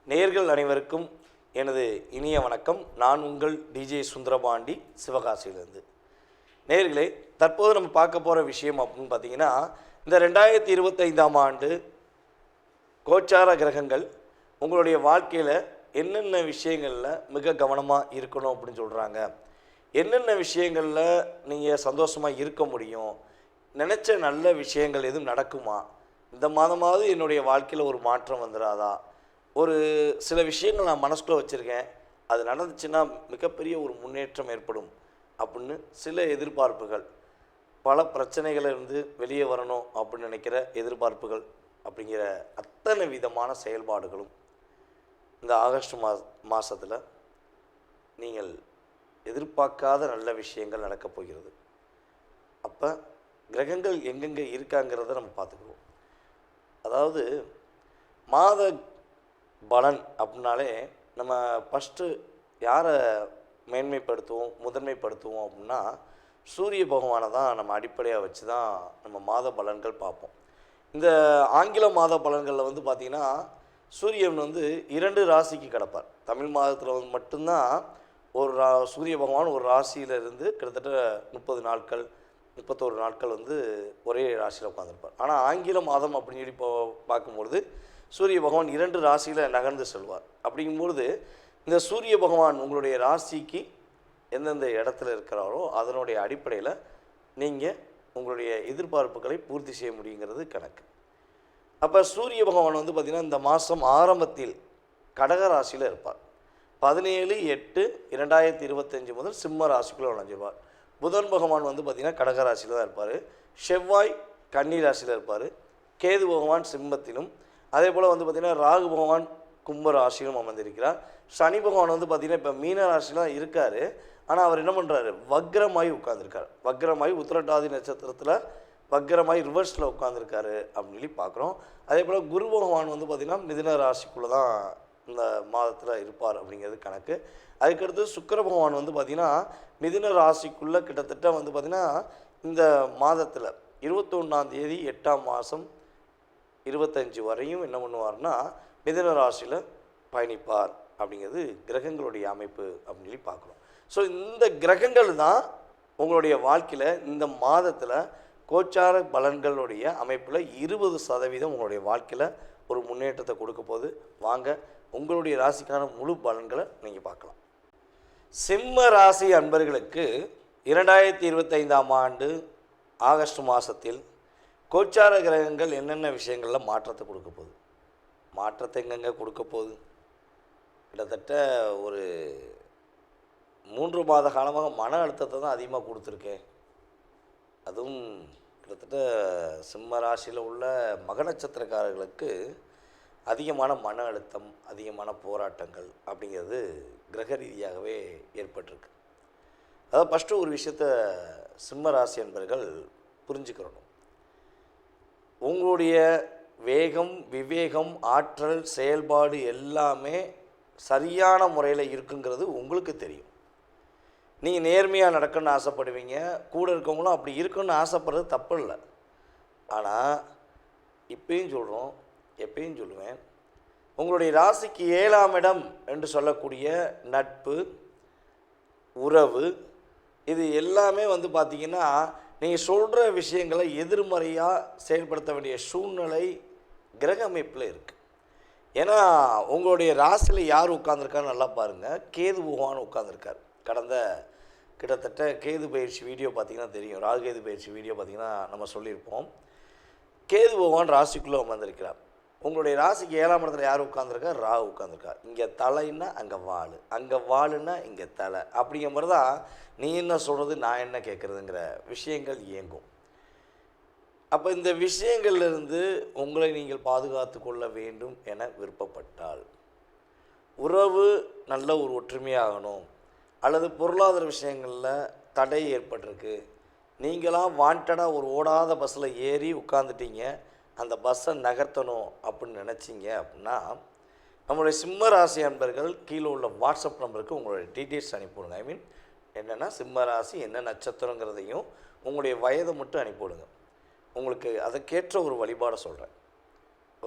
நேயர்கள் அனைவருக்கும் எனது இனிய வணக்கம். நான் உங்கள் டிஜே சுந்தரபாண்டி, சிவகாசியிலிருந்து. நேயர்களே, தற்போது நம்ம பார்க்க போகிற விஷயம் அப்படின்னு பார்த்தீங்கன்னா, இந்த 2025ஆம் ஆண்டு கோச்சார கிரகங்கள் உங்களுடைய வாழ்க்கையில் என்னென்ன விஷயங்களில் மிக கவனமாக இருக்கணும் அப்படின்னு சொல்கிறாங்க, என்னென்ன விஷயங்களில் நீங்கள் சந்தோஷமாக இருக்க முடியும், நினச்ச நல்ல விஷயங்கள் எதுவும் நடக்குமா, இந்த மாதமாவது என்னுடைய வாழ்க்கையில் ஒரு மாற்றம் வந்துடாதா, ஒரு சில விஷயங்கள் நான் மனசுக்குள்ளே வச்சுருக்கேன், அது நடந்துச்சுன்னா மிகப்பெரிய ஒரு முன்னேற்றம் ஏற்படும் அப்படின்னு சில எதிர்பார்ப்புகள், பல பிரச்சனைகளிலிருந்து வெளியே வரணும் அப்படின்னு நினைக்கிற எதிர்பார்ப்புகள் அப்படிங்கிற அத்தனை விதமான செயல்பாடுகளும் இந்த ஆகஸ்ட் மாதத்தில் நீங்கள் எதிர்பார்க்காத நல்ல விஷயங்கள் நடக்கப் போகிறது. அப்போ கிரகங்கள் எங்கெங்கே இருக்காங்கிறத நம்ம பார்த்துக்குவோம். அதாவது மாத பலன் அப்படின்னாலே நம்ம ஃபஸ்ட்டு யாரை மேன்மைப்படுத்துவோம், முதன்மைப்படுத்துவோம் அப்படின்னா சூரிய பகவானை தான் நம்ம அடிப்படையாக வச்சு தான் நம்ம மாத பலன்கள் பார்ப்போம். இந்த ஆங்கில மாத பலன்களில் வந்து பார்த்திங்கன்னா சூரியன் வந்து 2 ராசிக்கு கிடப்பார். தமிழ் மாதத்தில் வந்து மட்டும்தான் ஒரு சூரிய பகவான் ஒரு ராசியிலிருந்து கிட்டத்தட்ட 30 நாட்கள் 31 நாட்கள் வந்து ஒரே ராசியில் உட்காந்துருப்பார். ஆனால் ஆங்கில மாதம் அப்படின்னு சொல்லி பார்க்கும்பொழுது சூரிய பகவான் 2 ராசியில் நகர்ந்து செல்வார். அப்படிங்கும்பொழுது இந்த சூரிய பகவான் உங்களுடைய ராசிக்கு எந்தெந்த இடத்துல இருக்கிறாரோ அதனுடைய அடிப்படையில் நீங்கள் உங்களுடைய எதிர்பார்ப்புகளை பூர்த்தி செய்ய முடியுங்கிறது கணக்கு. அப்போ சூரிய பகவான் வந்து பார்த்திங்கன்னா இந்த மாதம் ஆரம்பத்தில் கடக ராசியில் இருப்பார். 17/8/2025 முதல் சிம்ம ராசிக்குள்ளே நுழைஞ்சிருவார். புதன் பகவான் வந்து பார்த்திங்கன்னா கடக ராசியில் தான் இருப்பார். செவ்வாய் கன்னி ராசியில் இருப்பார். கேது பகவான் சிம்மத்திலும், அதே போல் வந்து பார்த்திங்கன்னா ராகு பகவான் கும்ப ராசியிலும் அமர்ந்திருக்கிறார். சனி பகவான் வந்து பார்த்திங்கன்னா இப்போ மீன ராசியில் தான் இருக்கார். ஆனால் அவர் என்ன பண்ணுறாரு, வக்ரமாய் உட்காந்துருக்கார். வக்ரமாய் உத்திரட்டாதி நட்சத்திரத்தில் வக்ரமாய் ரிவர்ஸில் உட்காந்துருக்காரு அப்படின்னு சொல்லி பார்க்குறோம். அதே போல் குரு பகவான் வந்து பார்த்திங்கன்னா மிதுன ராசிக்குள்ளே தான் இந்த மாதத்தில் இருப்பார் அப்படிங்கிறது கணக்கு. அதுக்கடுத்து சுக்கிர பகவான் வந்து பார்த்திங்கன்னா மிதுன ராசிக்குள்ளே கிட்டத்தட்ட வந்து பார்த்திங்கன்னா இந்த மாதத்தில் 21ஆம் தேதி 8ஆம் மாதம் 25 வரையும் என்ன பண்ணுவார்னா மிதுன ராசியில் பயணிப்பார் அப்படிங்கிறது கிரகங்களுடைய அமைப்பு அப்படின்னு சொல்லி பார்க்குறோம். ஸோ இந்த கிரகங்கள் தான் உங்களுடைய வாழ்க்கையில் இந்த மாதத்தில் கோச்சார பலன்களுடைய அமைப்பில் 20% உங்களுடைய வாழ்க்கையில் ஒரு முன்னேற்றத்தை கொடுக்க போது. வாங்க உங்களுடைய ராசிக்கான முழு பலன்களை நீங்கள் பார்க்கலாம். சிம்ம ராசி அன்பர்களுக்கு 2025ஆம் ஆண்டு ஆகஸ்ட் மாதத்தில் கோச்சார கிரகங்கள் என்னென்ன விஷயங்களில் மாற்றத்தை கொடுக்க போகுது, மாற்றத்தை எங்கெங்கே கொடுக்க போகுது, கிட்டத்தட்ட ஒரு 3 மாத காலமாக மன அழுத்தத்தை தான் அதிகமாக கொடுத்துருக்கேன். அதுவும் கிட்டத்தட்ட சிம்ம ராசியில் உள்ள மக நட்சத்திரக்காரர்களுக்கு அதிகமான மன அழுத்தம், அதிகமான போராட்டங்கள் அப்படிங்கிறது கிரக ரீதியாகவே ஏற்பட்டிருக்கு. அதாவது ஃபஸ்ட்டு ஒரு விஷயத்தை சிம்ம ராசி என்பர்கள் புரிஞ்சுக்கிறணும். உங்களுடைய வேகம், விவேகம், ஆற்றல், செயல்பாடு எல்லாமே சரியான முறையில் இருக்குங்கிறது உங்களுக்கு தெரியும். நீங்கள் நேர்மையாக நடக்கணும்னு ஆசைப்படுவீங்க, கூட இருக்கவங்களும் அப்படி இருக்குன்னு ஆசைப்படுறது தப்பு இல்லை. ஆனால் இப்பயும் சொல்கிறோம், எப்பயும் சொல்லுவேன், உங்களுடைய ராசிக்கு 7ஆம் இடம் என்று சொல்லக்கூடிய நட்பு, உறவு, இது எல்லாமே வந்து பார்த்திங்கன்னா நீங்கள் சொல்கிற விஷயங்களை எதிர்மறையாக செயல்படுத்த வேண்டிய சூழ்நிலை கிரக அமைப்பில் இருக்குது. ஏன்னா உங்களுடைய ராசியில் யார் உட்காந்துருக்கான்னு நல்லா பாருங்கள். கேது பகவான் உட்காந்துருக்கார். கடந்த கிட்டத்தட்ட கேது பயிற்சி வீடியோ பார்த்திங்கன்னா தெரியும், ராகு கேது பயிற்சி வீடியோ பார்த்திங்கன்னா நம்ம சொல்லியிருப்போம். கேது பகவான் ராசிக்குள்ளே அமர்ந்திருக்கிறார். உங்களுடைய ராசிக்கு 7ஆம் இடத்துல யார் உட்காந்துருக்கார், ராகு உட்காந்துருக்கார். இங்கே தலைன்னா அங்கே வாள், அங்கே வாளுன்னா இங்கே தலை, அப்படிங்கிற மாதிரி தான் நீ என்ன சொல்கிறது நான் என்ன கேட்குறதுங்கிற விஷயங்கள் இயங்கும். அப்போ இந்த விஷயங்கள்லேருந்து உங்களை நீங்கள் பாதுகாத்து கொள்ள வேண்டும் என விருப்பப்பட்டால், உறவு நல்ல ஒரு ஒற்றுமையாகணும், அல்லது பொருளாதார விஷயங்களில் தடை ஏற்பட்டிருக்கு, நீங்களாம் வாண்டடாக ஒரு ஓடாத பஸ்ஸில் ஏறி உட்காந்துட்டீங்க, அந்த பஸ்ஸை நகர்த்தணும் அப்படின்னு நினச்சிங்க அப்படின்னா நம்மளுடைய சிம்ம ராசி அன்பர்கள் கீழே உள்ள வாட்ஸ்அப் நம்பருக்கு உங்களுடைய டீட்டெயில்ஸ் அனுப்பிவிடுங்க. ஐ மீன் என்னென்னா சிம்ம ராசி என்ன நட்சத்திரங்கிறதையும் உங்களுடைய வயதை மட்டும் அனுப்பிவிடுங்க. உங்களுக்கு அதுக்கேற்ற ஒரு வழிபாடை சொல்கிறேன்,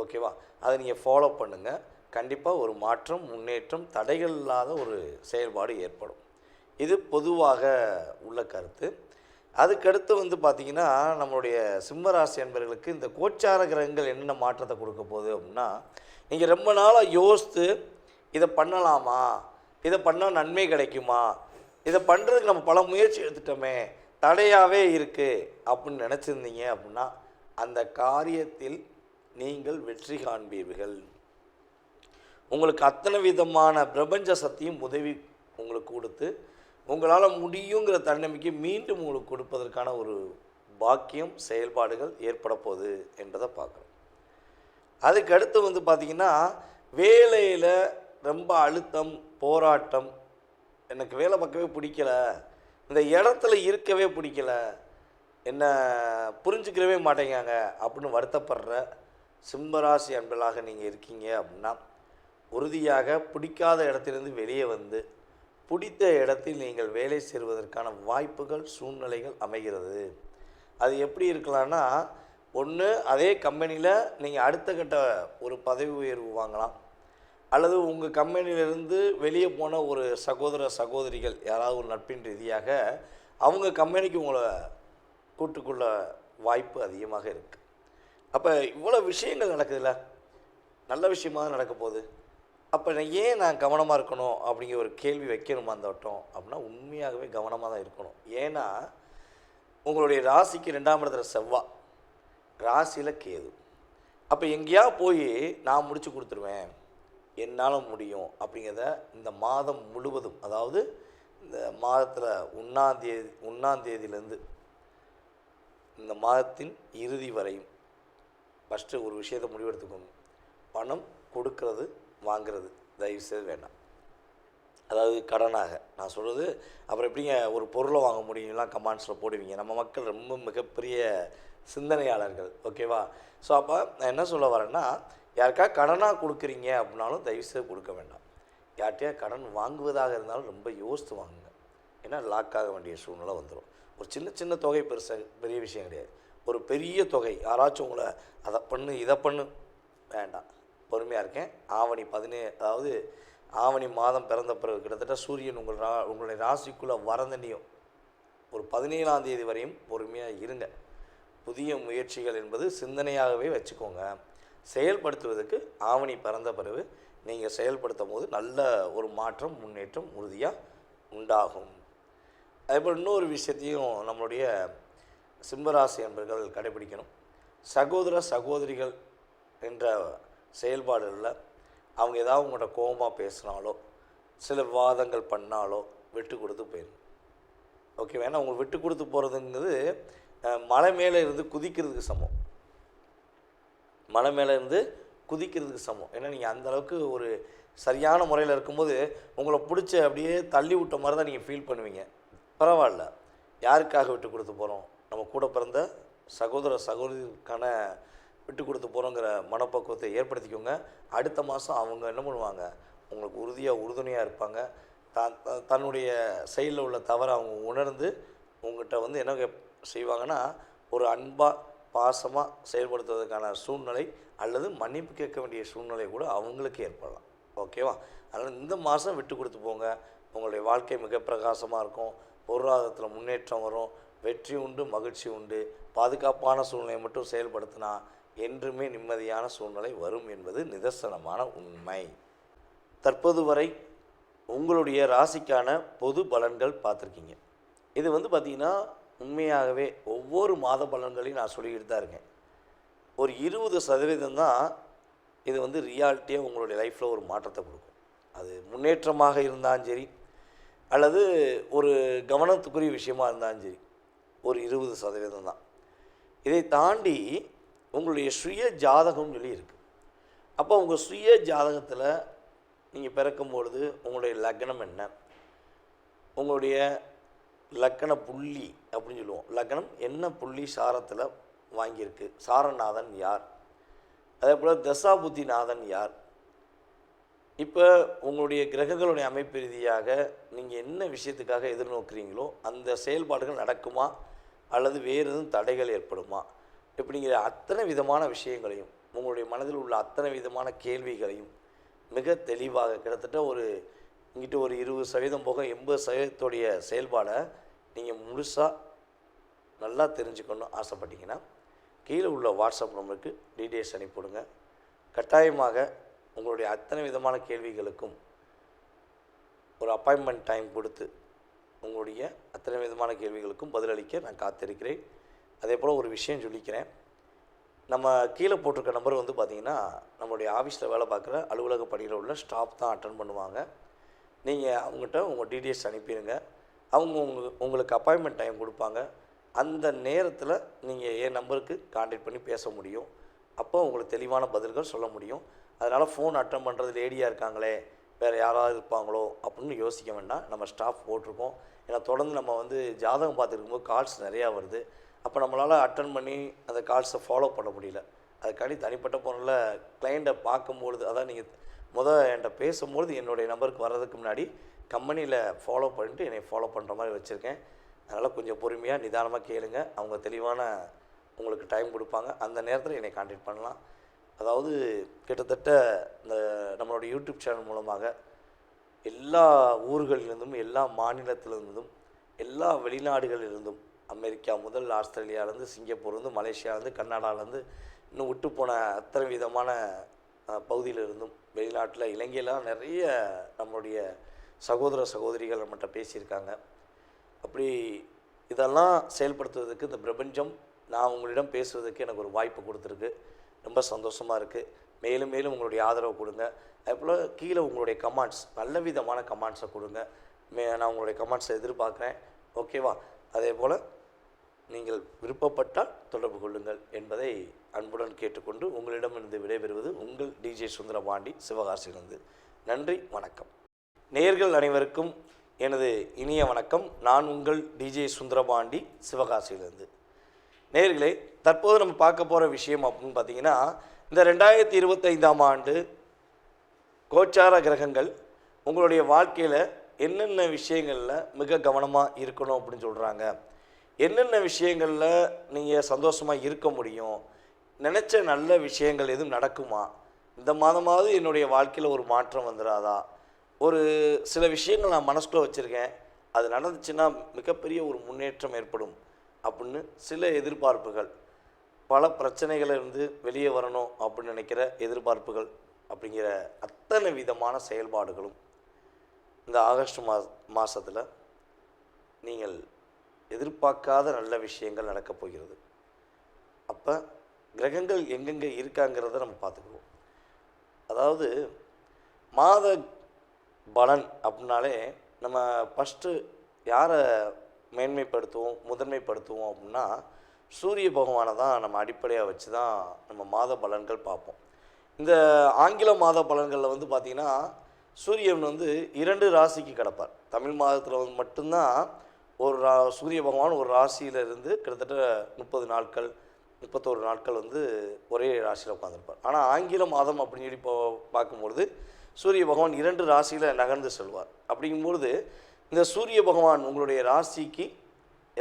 ஓகேவா? அதை நீங்கள் ஃபாலோ பண்ணுங்கள். கண்டிப்பாக ஒரு மாற்றம், முன்னேற்றம், தடைகள் இல்லாத ஒரு செயல்பாடு ஏற்படும். இது பொதுவாக உள்ள கருத்து. அதுக்கடுத்து வந்து பார்த்திங்கன்னா, நம்மளுடைய சிம்மராசி அன்பர்களுக்கு இந்த கோச்சார கிரகங்கள் என்னென்ன மாற்றத்தை கொடுக்க போகுது அப்படின்னா, நீங்கள் ரொம்ப நாளாக யோசித்து இதை பண்ணலாமா, இதை பண்ணால் நன்மை கிடைக்குமா, இதை பண்ணுறதுக்கு நம்ம பல முயற்சி எடுத்துட்டோமே, தடையாகவே இருக்குது அப்படின்னு நினச்சிருந்தீங்க அப்படின்னா, அந்த காரியத்தில் நீங்கள் வெற்றி காண்பீர்கள். உங்களுக்கு அத்தனை விதமான பிரபஞ்ச சக்தியும் உதவி உங்களுக்கு கொடுத்து, உங்களால் முடியுங்கிற தன்னம்பிக்கை மீண்டும் உங்களுக்கு கொடுப்பதற்கான ஒரு பாக்கியம், செயல்பாடுகள் ஏற்பட போகுது என்பதை பார்க்குறோம். அதுக்கடுத்து வந்து பார்த்திங்கன்னா, வேலையில் ரொம்ப அழுத்தம், போராட்டம், எனக்கு வேலை பார்க்கவே பிடிக்கல, இந்த இடத்துல இருக்கவே பிடிக்கல, என்ன புரிஞ்சுக்கிறவே மாட்டேங்காங்க அப்படின்னு வருத்தப்படுற சிம்மராசி அன்பர்களாக நீங்கள் இருக்கீங்க அப்படின்னா, உறுதியாக பிடிக்காத இடத்திலிருந்து வெளியே வந்து பிடித்த இடத்தில் நீங்கள் வேலை செய்வதற்கான வாய்ப்புகள், சூழ்நிலைகள் அமைகிறது. அது எப்படி இருக்கலாம்னா, ஒன்று அதே கம்பெனியில் நீங்கள் அடுத்த கட்ட ஒரு பதவி உயர்வு வாங்கலாம், அல்லது உங்கள் கம்பெனியிலேருந்து வெளியே போன ஒரு சகோதர சகோதரிகள் யாராவது ஒரு நட்பின் ரீதியாக அவங்க கம்பெனிக்கு உங்களை கூட்டுக்குள்ள வாய்ப்பு அதிகமாக இருக்குது. அப்போ இவ்வளோ விஷயங்கள் நடக்குதுல்ல, நல்ல விஷயமாக நடக்க போகுது. அப்போ நான் கவனமாக இருக்கணும் அப்படிங்கிற ஒரு கேள்வி வைக்கணுமா அந்த வட்டம் அப்படின்னா, உண்மையாகவே கவனமாக தான் இருக்கணும். ஏன்னா உங்களுடைய ராசிக்கு 2ஆம் இடத்துல செவ்வாய், ராசியில் கேது. அப்போ எங்கேயா போய் நான் முடிச்சு கொடுத்துருவேன், என்னால் முடியும் அப்படிங்கிறத இந்த மாதம் முழுவதும், அதாவது இந்த மாதத்தில் 1ஆம் தேதியிலேருந்து இந்த மாதத்தின் இறுதி வரையும் ஃபஸ்ட்டு ஒரு விஷயத்தை முடிவெடுத்துக்கணும். பணம் கொடுக்கறது வாங்கிறது தயவுசெய்து வேண்டாம். அதாவது கடனாக நான் சொல்கிறது. அப்புறம் எப்படிங்க ஒரு பொருளை வாங்க முடியும்லாம் கமெண்ட்ஸில் போடுவீங்க. நம்ம மக்கள் ரொம்ப மிகப்பெரிய சிந்தனையாளர்கள், ஓகேவா? ஸோ அப்போ நான் என்ன சொல்ல வரேன்னா, யாருக்கா கடனாக கொடுக்குறீங்க அப்படின்னாலும் தயவுசெய்து கொடுக்க வேண்டாம். யார்கிட்டயா கடன் வாங்குவதாக இருந்தாலும் ரொம்ப யோசித்து வாங்குங்க. ஏன்னா லாக் ஆக வேண்டிய சூழ்நிலை வந்துடும். ஒரு சின்ன சின்ன தொகை பெரிய விஷயம் கிடையாது. ஒரு பெரிய தொகை யாராச்சும் உங்களை அதை பண்ணு இதை பண்ணு, வேண்டாம். பொறுமையாக இருக்கேன். ஆவணி 17, அதாவது ஆவணி மாதம் பிறந்த பிறகு கிட்டத்தட்ட சூரியன் உங்களுடைய ராசிக்குள்ளே வரந்தண்ணியும் ஒரு 17ஆம் தேதி வரையும் பொறுமையாக இருங்க. புதிய முயற்சிகள் என்பது சிந்தனையாகவே வச்சுக்கோங்க. செயல்படுத்துவதற்கு ஆவணி பிறந்த பிறகு நீங்கள் செயல்படுத்தும் போது நல்ல ஒரு மாற்றம், முன்னேற்றம் உறுதியாக உண்டாகும். அதேபோல் இன்னொரு விஷயத்தையும் நம்மளுடைய சிம்மராசி என்பர்கள் கடைபிடிக்கணும். சகோதர சகோதரிகள் என்ற செயல்பாடுகளில் அவங்க ஏதாவது உங்கள்கிட்ட கோபமாக பேசினாலோ, சில விவாதங்கள் பண்ணாலோ விட்டு கொடுத்து போயிடும். ஓகே, வேணா உங்களுக்கு விட்டு கொடுத்து போகிறதுங்கிறது மலை மேலே இருந்து குதிக்கிறதுக்கு சமம். மலை மேலே இருந்து குதிக்கிறதுக்கு சமம். ஏன்னா நீங்கள் அந்தளவுக்கு ஒரு சரியான முறையில் இருக்கும்போது உங்களை பிடிச்ச அப்படியே தள்ளி விட்ட மாதிரி தான் நீங்கள் ஃபீல் பண்ணுவீங்க. பரவாயில்ல, யாருக்காக விட்டு கொடுத்து போகிறோம்? நம்ம கூட பிறந்த சகோதர சகோதரிக்கான விட்டு கொடுத்து போகிறோங்கிற மனப்பக்குவத்தை ஏற்படுத்திக்கோங்க. அடுத்த மாதம் அவங்க என்ன பண்ணுவாங்க, உங்களுக்கு உறுதுணையாக இருப்பாங்க. தன்னுடைய செயலில் உள்ள தவறை அவங்க உணர்ந்து உங்கள்கிட்ட வந்து என்ன செய்வாங்கன்னா, ஒரு அன்பாக பாசமாக செயல்படுத்துவதற்கான சூழ்நிலை அல்லது மன்னிப்பு கேட்க வேண்டிய சூழ்நிலை கூட அவங்களுக்கு ஏற்படலாம். ஓகேவா? அதனால் இந்த மாதம் விட்டு கொடுத்து போங்க. உங்களுடைய வாழ்க்கை மிக பிரகாசமாக இருக்கும். பொருளாதாரத்தில் முன்னேற்றம் வரும். வெற்றி உண்டு, மகிழ்ச்சி உண்டு. பாதுகாப்பான சூழ்நிலையை மட்டும் செயல்படுத்தினா என்றுமே நிம்மதியான சூழ்நிலை வரும் என்பது நிதர்சனமான உண்மை. தற்போது வரை உங்களுடைய ராசிக்கான பொது பலன்கள் பார்த்துருக்கீங்க. இது வந்து பார்த்திங்கன்னா உண்மையாகவே ஒவ்வொரு மாத பலன்களையும் நான் சொல்லிக்கிட்டு தான் இருக்கேன். ஒரு 20% தான் இது வந்து ரியாலிட்டியாக உங்களுடைய லைஃப்பில் ஒரு மாற்றத்தை கொடுக்கும். அது முன்னேற்றமாக இருந்தாலும் சரி, அல்லது ஒரு கவனத்துக்குரிய விஷயமாக இருந்தாலும் சரி, ஒரு 20% தான். இதை தாண்டி உங்களுடைய சுய ஜாதகம்னு சொல்லி இருக்குது. அப்போ உங்கள் சுய ஜாதகத்தில் நீங்கள் பிறக்கும்பொழுது உங்களுடைய லக்னம் என்ன, உங்களுடைய லக்கண புள்ளி அப்படின்னு சொல்லுவோம். லக்னம் என்ன புள்ளி சாரத்தில் வாங்கியிருக்கு, சாரநாதன் யார், அதே போல் தசாபுத்திநாதன் யார். இப்போ உங்களுடைய கிரகங்களுடைய அமைப்பு ரீதியாக நீங்கள் என்ன விஷயத்துக்காக எதிர்நோக்குறீங்களோ அந்த செயல்பாடுகள் நடக்குமா அல்லது வேறு எதுவும் தடைகள் ஏற்படுமா, இப்படிங்கிற அத்தனை விதமான விஷயங்களையும், உங்களுடைய மனதில் உள்ள அத்தனை விதமான கேள்விகளையும் மிக தெளிவாக கிட்டத்தட்ட இங்கிட்ட ஒரு 20% போக 80% செயல்பாடை நீங்கள் முழுசாக நல்லா தெரிஞ்சுக்கணும்னு ஆசைப்பட்டீங்கன்னா கீழே உள்ள வாட்ஸ்அப் நம்பருக்கு டீட்டெயில்ஸ் அனுப்பிவிடுங்க. கட்டாயமாக உங்களுடைய அத்தனை விதமான கேள்விகளுக்கும் ஒரு அப்பாயின்மெண்ட் டைம் கொடுத்து உங்களுடைய அத்தனை விதமான கேள்விகளுக்கும் பதிலளிக்க நான் காத்திருக்கிறேன். அதே போல் ஒரு விஷயம் சொல்லிக்கிறேன். நம்ம கீழே போட்டிருக்க நம்பர் பார்த்திங்கன்னா நம்மளுடைய ஆஃபீஸில் வேலை பார்க்குற அலுவலக பணியில் உள்ள ஸ்டாஃப் தான் அட்டன் பண்ணுவாங்க. நீங்கள் அவங்ககிட்ட உங்கள் டீட்டெயில்ஸ் அனுப்பிடுங்க. அவங்க உங்களுக்கு அப்பாயின்மெண்ட் டைம் கொடுப்பாங்க. அந்த நேரத்தில் நீங்கள் என் நம்பருக்கு கான்டாக்ட் பண்ணி பேச முடியும். அப்போ உங்களுக்கு தெளிவான பதில்கள் சொல்ல முடியும். அதனால் ஃபோன் அட்டன் பண்ணுறது லேடியாக இருக்காங்களே, வேறு யாராவது இருப்பாங்களோ அப்படின்னு யோசிக்க வேண்டாம். நம்ம ஸ்டாஃப் போட்டிருக்கோம். ஏன்னா தொடர்ந்து நம்ம ஜாதகம் பார்த்துருக்கும்போது கால்ஸ் நிறையா வருது. அப்போ நம்மளால் அட்டன் பண்ணி அந்த கால்ஸை ஃபாலோ பண்ண முடியல. அதுக்காண்டி தனிப்பட்ட முறையில் கிளைண்ட்டை பார்க்கும்பொழுது, அதான் நீங்கள் என்கிட்ட பேசும்பொழுது என்னுடைய நம்பருக்கு வர்றதுக்கு முன்னாடி கம்பெனியில் ஃபாலோ பண்ணிட்டு என்னை ஃபாலோ பண்ணுற மாதிரி வச்சுருக்கேன். அதனால் கொஞ்சம் பொறுமையாக நிதானமாக கேளுங்க. அவங்க தெளிவான உங்களுக்கு டைம் கொடுப்பாங்க. அந்த நேரத்தில் என்னை கான்டாக்ட் பண்ணலாம். அதாவது கிட்டத்தட்ட இந்த நம்மளோட யூடியூப் சேனல் மூலமாக எல்லா ஊர்களிலிருந்தும், எல்லா மாநிலத்திலிருந்தும், எல்லா வெளிநாடுகளிலிருந்தும், அமெரிக்கா முதல் ஆஸ்திரேலியாவிலேருந்து, சிங்கப்பூர்லேருந்து, மலேசியாவிலேருந்து, கர்நாடகாவிலேருந்து, இன்னும் விட்டு போன அத்தனை விதமான பகுதியிலிருந்தும், வெளிநாட்டில் இலங்கையெல்லாம் நிறைய நம்மளுடைய சகோதர சகோதரிகள் நம்மகிட்ட பேசியிருக்காங்க. அப்படி இதெல்லாம் செயல்படுத்துவதற்கு இந்த பிரபஞ்சம் நான் உங்களிடம் பேசுவதற்கு எனக்கு ஒரு வாய்ப்பு கொடுத்துருக்கு. ரொம்ப சந்தோஷமாக இருக்குது. மேலும் மேலும் உங்களுடைய ஆதரவு கொடுங்க. அதேபோல் கீழே உங்களுடைய கமெண்ட்ஸ், நல்ல விதமான கமெண்ட்ஸை கொடுங்க. நான் உங்களுடைய கமெண்ட்ஸை எதிர்பார்க்குறேன். ஓகேவா? அதே போல் நீங்கள் விருப்பப்பட்டால் தொடர்பு கொள்ளுங்கள் என்பதை அன்புடன் கேட்டுக்கொண்டு உங்களிடமிருந்து விடைபெறுவது உங்கள் டிஜே சுந்தரபாண்டி, சிவகாசியிலிருந்து. நன்றி, வணக்கம். நேயர்கள் அனைவருக்கும் எனது இனிய வணக்கம். நான் உங்கள் டிஜே சுந்தரபாண்டி, சிவகாசியிலிருந்து. நேயர்களே, தற்போது நம்ம பார்க்க போகிற விஷயம் அப்படின்னு பார்த்தீங்கன்னா, இந்த 2025ஆம் ஆண்டு கோச்சார கிரகங்கள் உங்களுடைய வாழ்க்கையில் என்னென்ன விஷயங்களில் மிக கவனமாக இருக்கணும் அப்படின்னு சொல்கிறாங்க, என்னென்ன விஷயங்களில் நீங்கள் சந்தோஷமாக இருக்க முடியும், நினச்ச நல்ல விஷயங்கள் எதுவும் நடக்குமா, இந்த மாதமாவது என்னுடைய வாழ்க்கையில் ஒரு மாற்றம் வந்துடாதா, ஒரு சில விஷயங்கள் நான் மனசுக்குள்ளே வச்சுருக்கேன், அது நடந்துச்சுன்னா மிகப்பெரிய ஒரு முன்னேற்றம் ஏற்படும் அப்படின்னு சில எதிர்பார்ப்புகள், பல பிரச்சனைகளிலிருந்து வெளியே வரணும் அப்படின்னு நினைக்கிற எதிர்பார்ப்புகள் அப்படிங்கிற அத்தனை விதமான செயல்பாடுகளும் இந்த ஆகஸ்ட் மாதத்தில் நீங்கள் எதிர்பார்க்காத நல்ல விஷயங்கள் நடக்கப் போகிறது. அப்போ கிரகங்கள் எங்கெங்கே இருக்காங்கிறத நம்ம பார்த்துக்குவோம். அதாவது மாத பலன் அப்படின்னாலே நம்ம ஃபஸ்ட்டு யாரை மேன்மைப்படுத்துவோம், முதன்மைப்படுத்துவோம் அப்படின்னா சூரிய பகவானை தான் நம்ம அடிப்படையாக வச்சு தான் நம்ம மாத பலன்கள் பார்ப்போம். இந்த ஆங்கில மாத பலன்களில் பார்த்திங்கன்னா சூரியன் 2 ராசிக்கு கிடப்பார். தமிழ் மாதத்தில் மட்டும்தான் சூரிய பகவான் ஒரு ராசியிலிருந்து கிட்டத்தட்ட 30 நாட்கள் 31 நாட்கள் ஒரே ராசியில் உட்காந்துருப்பார். ஆனால் ஆங்கில மாதம் அப்படின்னு சொல்லி பார்க்கும்பொழுது சூரிய பகவான் 2 ராசியில் நகர்ந்து செல்வார். அப்படிங்கும்பொழுது இந்த சூரிய பகவான் உங்களுடைய ராசிக்கு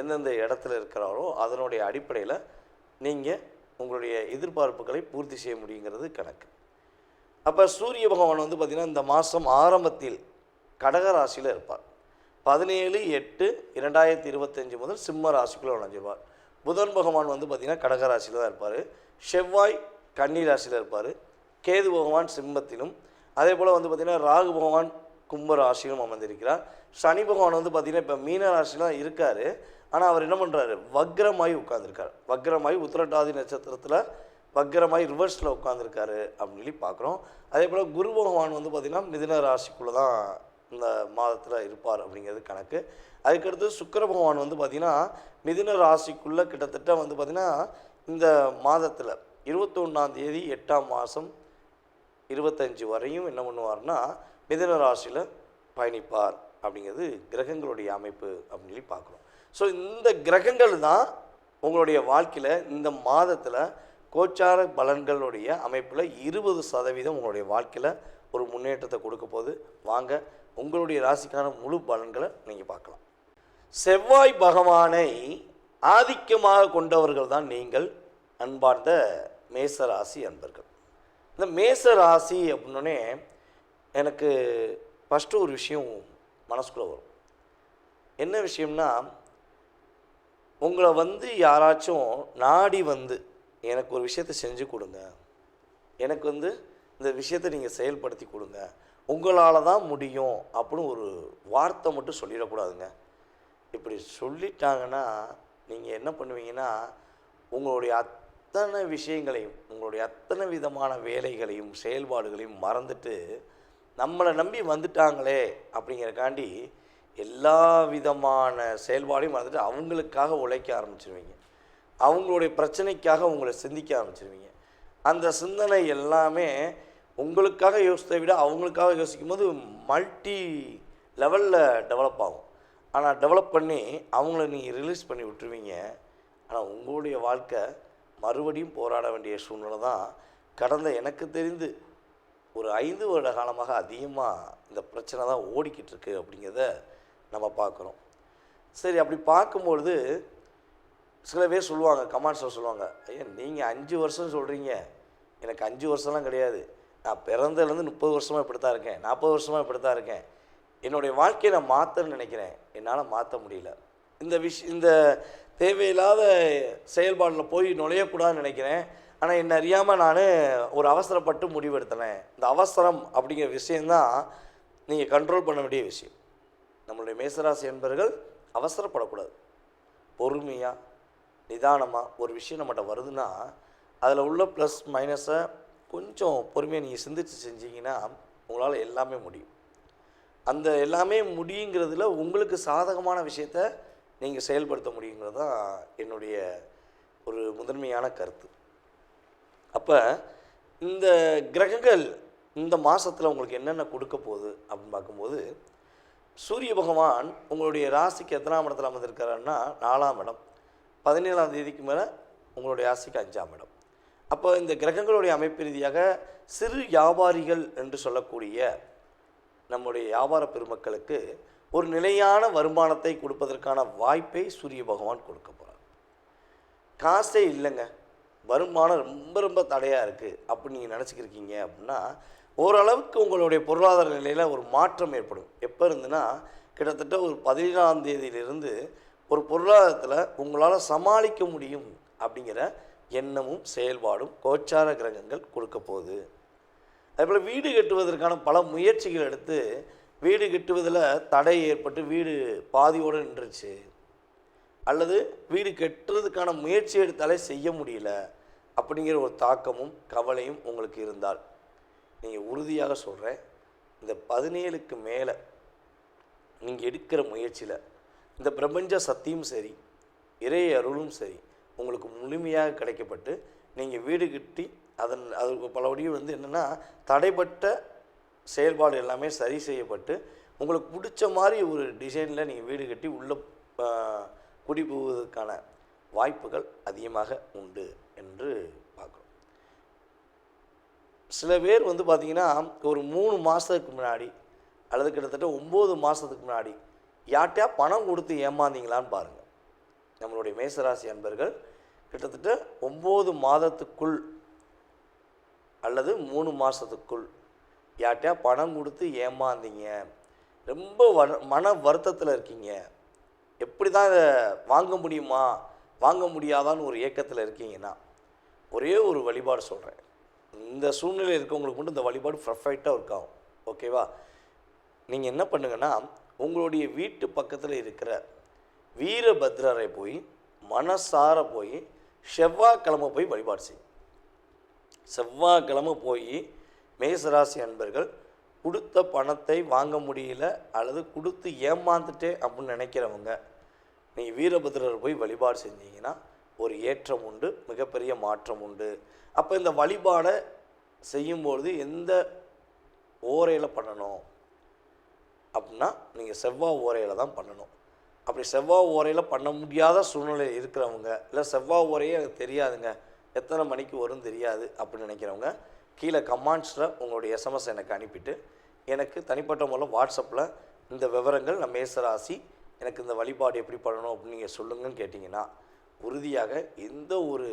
எந்தெந்த இடத்துல இருக்கிறாரோ அதனுடைய அடிப்படையில் நீங்கள் உங்களுடைய எதிர்பார்ப்புகளை பூர்த்தி செய்ய முடியுங்கிறது கணக்கு. அப்போ சூரிய பகவான் பார்த்திங்கன்னா இந்த மாதம் ஆரம்பத்தில் கடக ராசியில் இருப்பார். 17/8/2025 முதல் சிம்ம ராசிக்குள்ளே நுழைஞ்சிருவார். புதன் பகவான் பார்த்திங்கன்னா கடக ராசியில் தான் இருப்பார். செவ்வாய் கன்னி ராசியில் இருப்பார். கேது பகவான் சிம்மத்திலும், அதே போல் பார்த்திங்கன்னா ராகு பகவான் கும்ப ராசியிலும் அமர்ந்திருக்கிறார். சனி பகவான் பார்த்திங்கன்னா இப்போ மீன ராசியில் தான் இருக்கார். ஆனால் அவர் என்ன பண்ணுறாரு, வக்ரமாய் உட்காந்துருக்கார். வக்ரமாய் உத்திரட்டாதி நட்சத்திரத்தில் வக்ரமாய் ரிவர்ஸில் உட்காந்துருக்காரு அப்படின்னு சொல்லி பார்க்குறோம். அதே போல் குரு பகவான் பார்த்திங்கன்னா மிதுன ராசிக்குள்ளே தான் இந்த மாதத்தில் இருப்பார் அப்படிங்கிறது கணக்கு. அதுக்கடுத்து சுக்கிர பகவான் பார்த்திங்கன்னா மிதுன ராசிக்குள்ளே கிட்டத்தட்ட பார்த்திங்கன்னா இந்த மாதத்தில் 21ஆம் தேதி 8ஆம் மாதம் 25 வரையும் என்ன பண்ணுவார்னா மிதுன ராசியில் பயணிப்பார் அப்படிங்கிறது கிரகங்களுடைய அமைப்பு அப்படின்னு சொல்லி பார்க்குறோம். ஸோ இந்த கிரகங்கள் தான் உங்களுடைய வாழ்க்கையில் இந்த மாதத்தில் கோச்சார பலன்களுடைய அமைப்பில் 20% உங்களுடைய வாழ்க்கையில் ஒரு முன்னேற்றத்தை கொடுக்க போது. வாங்க உங்களுடைய ராசிக்கான முழு பலன்களை நீங்கள் பார்க்கலாம். செவ்வாய் பகவானை ஆதிக்கமாக கொண்டவர்கள் தான் நீங்கள், அன்பார்ந்த மேசராசி அன்பர்கள். இந்த மேசராசி அப்படின்னே எனக்கு ஃபஸ்ட்டு ஒரு விஷயம் மனசுக்குள்ளே வரும். என்ன விஷயம்னா, உங்களை வந்து யாராச்சும் நாடி வந்து எனக்கு ஒரு விஷயத்தை செஞ்சு கொடுங்க, எனக்கு வந்து இந்த விஷயத்தை நீங்கள் செயல்படுத்தி கொடுங்க, உங்களால் தான் முடியும் அப்படின்னு ஒரு வார்த்தை மட்டும் சொல்லிடக்கூடாதுங்க. இப்படி சொல்லிட்டாங்கன்னா நீங்கள் என்ன பண்ணுவீங்கன்னா, உங்களுடைய அத்தனை விஷயங்களையும், உங்களுடைய அத்தனை விதமான வேலைகளையும் செயல்பாடுகளையும் மறந்துட்டு, நம்மளை நம்பி வந்துட்டாங்களே அப்படிங்கிறக்காண்டி எல்லா விதமான செயல்பாடையும் மறந்துட்டு அவங்களுக்காக உழைக்க ஆரம்பிச்சிருவீங்க. அவங்களுடைய பிரச்சனைக்காக உங்களை சிந்திக்க ஆரம்பிச்சிருவீங்க. அந்த சிந்தனை எல்லாமே உங்களுக்காக யோசித்ததை விட அவங்களுக்காக யோசிக்கும் போது மல்டி லெவலில் டெவலப் ஆகும். ஆனால் டெவலப் பண்ணி அவங்கள நீங்கள் ரிலீஸ் பண்ணி விட்டுருவீங்க. ஆனால் உங்களுடைய வாழ்க்கை மறுபடியும் போராட வேண்டிய சூழ்நிலை தான் கடந்த எனக்கு தெரிந்து ஒரு 5 வருட காலமாக அதிகமாக இந்த பிரச்சனை தான் ஓடிக்கிட்டு இருக்கு அப்படிங்கிறத நம்ம பார்க்குறோம். சரி, அப்படி பார்க்கும்பொழுது சில பேர் சொல்லுவாங்க, கமெண்ட்ஸில் சொல்லுவாங்க, ஐயா நீங்கள் 5 வருஷம் சொல்கிறீங்க, எனக்கு 5 வருஷம்லாம் கிடையாது, நான் பிறந்ததுலேருந்து 30 வருஷமாக இப்படி தான் இருக்கேன், 40 வருஷமாக இப்படி தான் இருக்கேன், என்னுடைய வாழ்க்கையை நான் மாற்றணும்னு நினைக்கிறேன், என்னால் மாற்ற முடியல, இந்த தேவையில்லாத செயல்பாடில் போய் நுழையக்கூடாதுன்னு நினைக்கிறேன், ஆனால் என்ன அறியாமல் நான் ஒரு அவசரப்பட்டு முடிவெடுத்தேன். இந்த அவசரம் அப்படிங்கிற விஷயந்தான் நீங்கள் கண்ட்ரோல் பண்ண வேண்டிய விஷயம். நம்மளுடைய மேசராசி என்பவர்கள் அவசரப்படக்கூடாது. பொறுமையாக நிதானமாக ஒரு விஷயம் நம்மகிட்ட வருதுன்னா அதில் உள்ள ப்ளஸ் மைனஸை கொஞ்சம் பொறுமையாக நீங்கள் சிந்தித்து செஞ்சீங்கன்னா உங்களால் எல்லாமே முடியும். அந்த எல்லாமே முடியுங்கிறதுல உங்களுக்கு சாதகமான விஷயத்த நீங்கள் செயல்படுத்த முடியுங்கிறது தான் என்னுடைய ஒரு முதன்மையான கருத்து. அப்போ இந்த கிரகங்கள் இந்த மாதத்தில் உங்களுக்கு என்னென்ன கொடுக்க போகுது அப்படின்னு பார்க்கும்போது, சூரிய பகவான் உங்களுடைய ராசிக்கு எத்தனாம் இடத்துல அமர்ந்திருக்காருன்னா 4ஆம் இடம், 17ஆம் தேதிக்கு மேலே உங்களுடைய ராசிக்கு 5ஆம் இடம். அப்போ இந்த கிரகங்களுடைய அமைப்பு ரீதியாக சிறு வியாபாரிகள் என்று சொல்லக்கூடிய நம்முடைய வியாபார பெருமக்களுக்கு ஒரு நிலையான வருமானத்தை கொடுப்பதற்கான வாய்ப்பை சூரிய பகவான் கொடுக்க போகிறார். காசே இல்லைங்க, வருமானம் ரொம்ப ரொம்ப தடையாக இருக்குது அப்படின்னு நீங்கள் நினச்சிக்கிருக்கீங்க அப்படின்னா ஓரளவுக்கு உங்களுடைய பொருளாதார நிலையில் ஒரு மாற்றம் ஏற்படும். எப்போ இருந்துன்னா கிட்டத்தட்ட ஒரு 17ஆம் தேதியிலிருந்து ஒரு பொருளாதாரத்தில் உங்களால் சமாளிக்க முடியும் அப்படிங்கிற எண்ணமும் செயல்பாடும் கோச்சார கிரகங்கள் கொடுக்க போகுது. அதேபோல் வீடு கட்டுவதற்கான பல முயற்சிகள் எடுத்து வீடு கட்டுவதில் தடை ஏற்பட்டு வீடு பாதியோடு நின்றுச்சு, அல்லது வீடு கட்டுறதுக்கான முயற்சி எடுத்தாலே செய்ய முடியல அப்படிங்கிற ஒரு தாக்கமும் கவலையும் உங்களுக்கு இருந்தால் நீங்கள் உறுதியாக சொல்கிறேன், இந்த 17க்கு மேலே நீங்கள் எடுக்கிற முயற்சியில் இந்த பிரபஞ்ச சக்தியும் சரி இறை அருளும் சரி உங்களுக்கு முழுமையாக கிடைக்கப்பட்டு நீங்கள் வீடு கட்டி அது பலபடியும் வந்து என்னென்னா தடைப்பட்ட செயல்பாடு எல்லாமே சரி செய்யப்பட்டு உங்களுக்கு பிடிச்ச மாதிரி ஒரு டிசைனில் நீங்கள் வீடு கட்டி உள்ளே குடி போவதற்கான வாய்ப்புகள் அதிகமாக உண்டு என்று பார்க்குறோம். சில பேர் வந்து பார்த்திங்கன்னா ஒரு 3 மாதத்துக்கு முன்னாடி அல்லது கிட்டத்தட்ட 9 மாதத்துக்கு முன்னாடி யார்கிட்டயா பணம் கொடுத்து ஏமாந்தீங்களான்னு பாருங்கள். நம்மளுடைய மேசராசி அன்பர்கள் கிட்டத்தட்ட 9 மாதத்துக்குள் அல்லது 3 மாதத்துக்குள் யார்கிட்டயா பணம் கொடுத்து ஏமாந்தீங்க, ரொம்ப மன வருத்தத்தில் இருக்கீங்க, எப்படி தான் இதை வாங்க முடியுமா வாங்க முடியாதான்னு ஒரு ஏக்கத்தில் இருக்கீங்கன்னா ஒரே ஒரு வழிபாடு சொல்கிறேன். இந்த சூழ்நிலையில் இருக்கவங்களுக்கு மட்டும் இந்த வழிபாடு பர்ஃபெக்டாக ஒர்க் ஆகும். ஓகேவா? நீங்கள் என்ன பண்ணுங்கன்னா உங்களுடைய வீட்டு பக்கத்தில் இருக்கிற வீரபத்ரரை போய் மனசார போய் செவ்வாய்க்கிழமை போய் வழிபாடு செய்யும். செவ்வாய்க்கிழமை போய் மேசராசி அன்பர்கள் கொடுத்த பணத்தை வாங்க முடியல அல்லது கொடுத்து ஏமாந்துட்டே அப்படின்னு நினைக்கிறவங்க நீங்கள் வீரபத்ரர் போய் வழிபாடு செஞ்சீங்கன்னா ஒரு ஏற்றம் உண்டு, மிகப்பெரிய மாற்றம் உண்டு. அப்போ இந்த வழிபாடை செய்யும்பொழுது எந்த ஓரையில் பண்ணணும் அப்படின்னா நீங்கள் செவ்வாய் ஓரையில் தான் பண்ணணும். அப்படி செவ்வாய் ஓரையில் பண்ண முடியாத சூழ்நிலை இருக்கிறவங்க, இல்லை செவ்வாய் ஓரையே எனக்கு தெரியாதுங்க, எத்தனை மணிக்கு வரும் தெரியாது அப்படின்னு நினைக்கிறவங்க கீழே கமெண்ட்ஸில் உங்களுடைய எஸ்எம்எஸ் எனக்கு அனுப்பிட்டு எனக்கு தனிப்பட்ட மூலம் வாட்ஸ்அப்பில் இந்த விவரங்கள் நான் மேசராசி எனக்கு இந்த வழிபாடு எப்படி பண்ணணும் அப்படின்னு நீங்கள் சொல்லுங்கன்னு கேட்டிங்கன்னா உறுதியாக எந்த ஒரு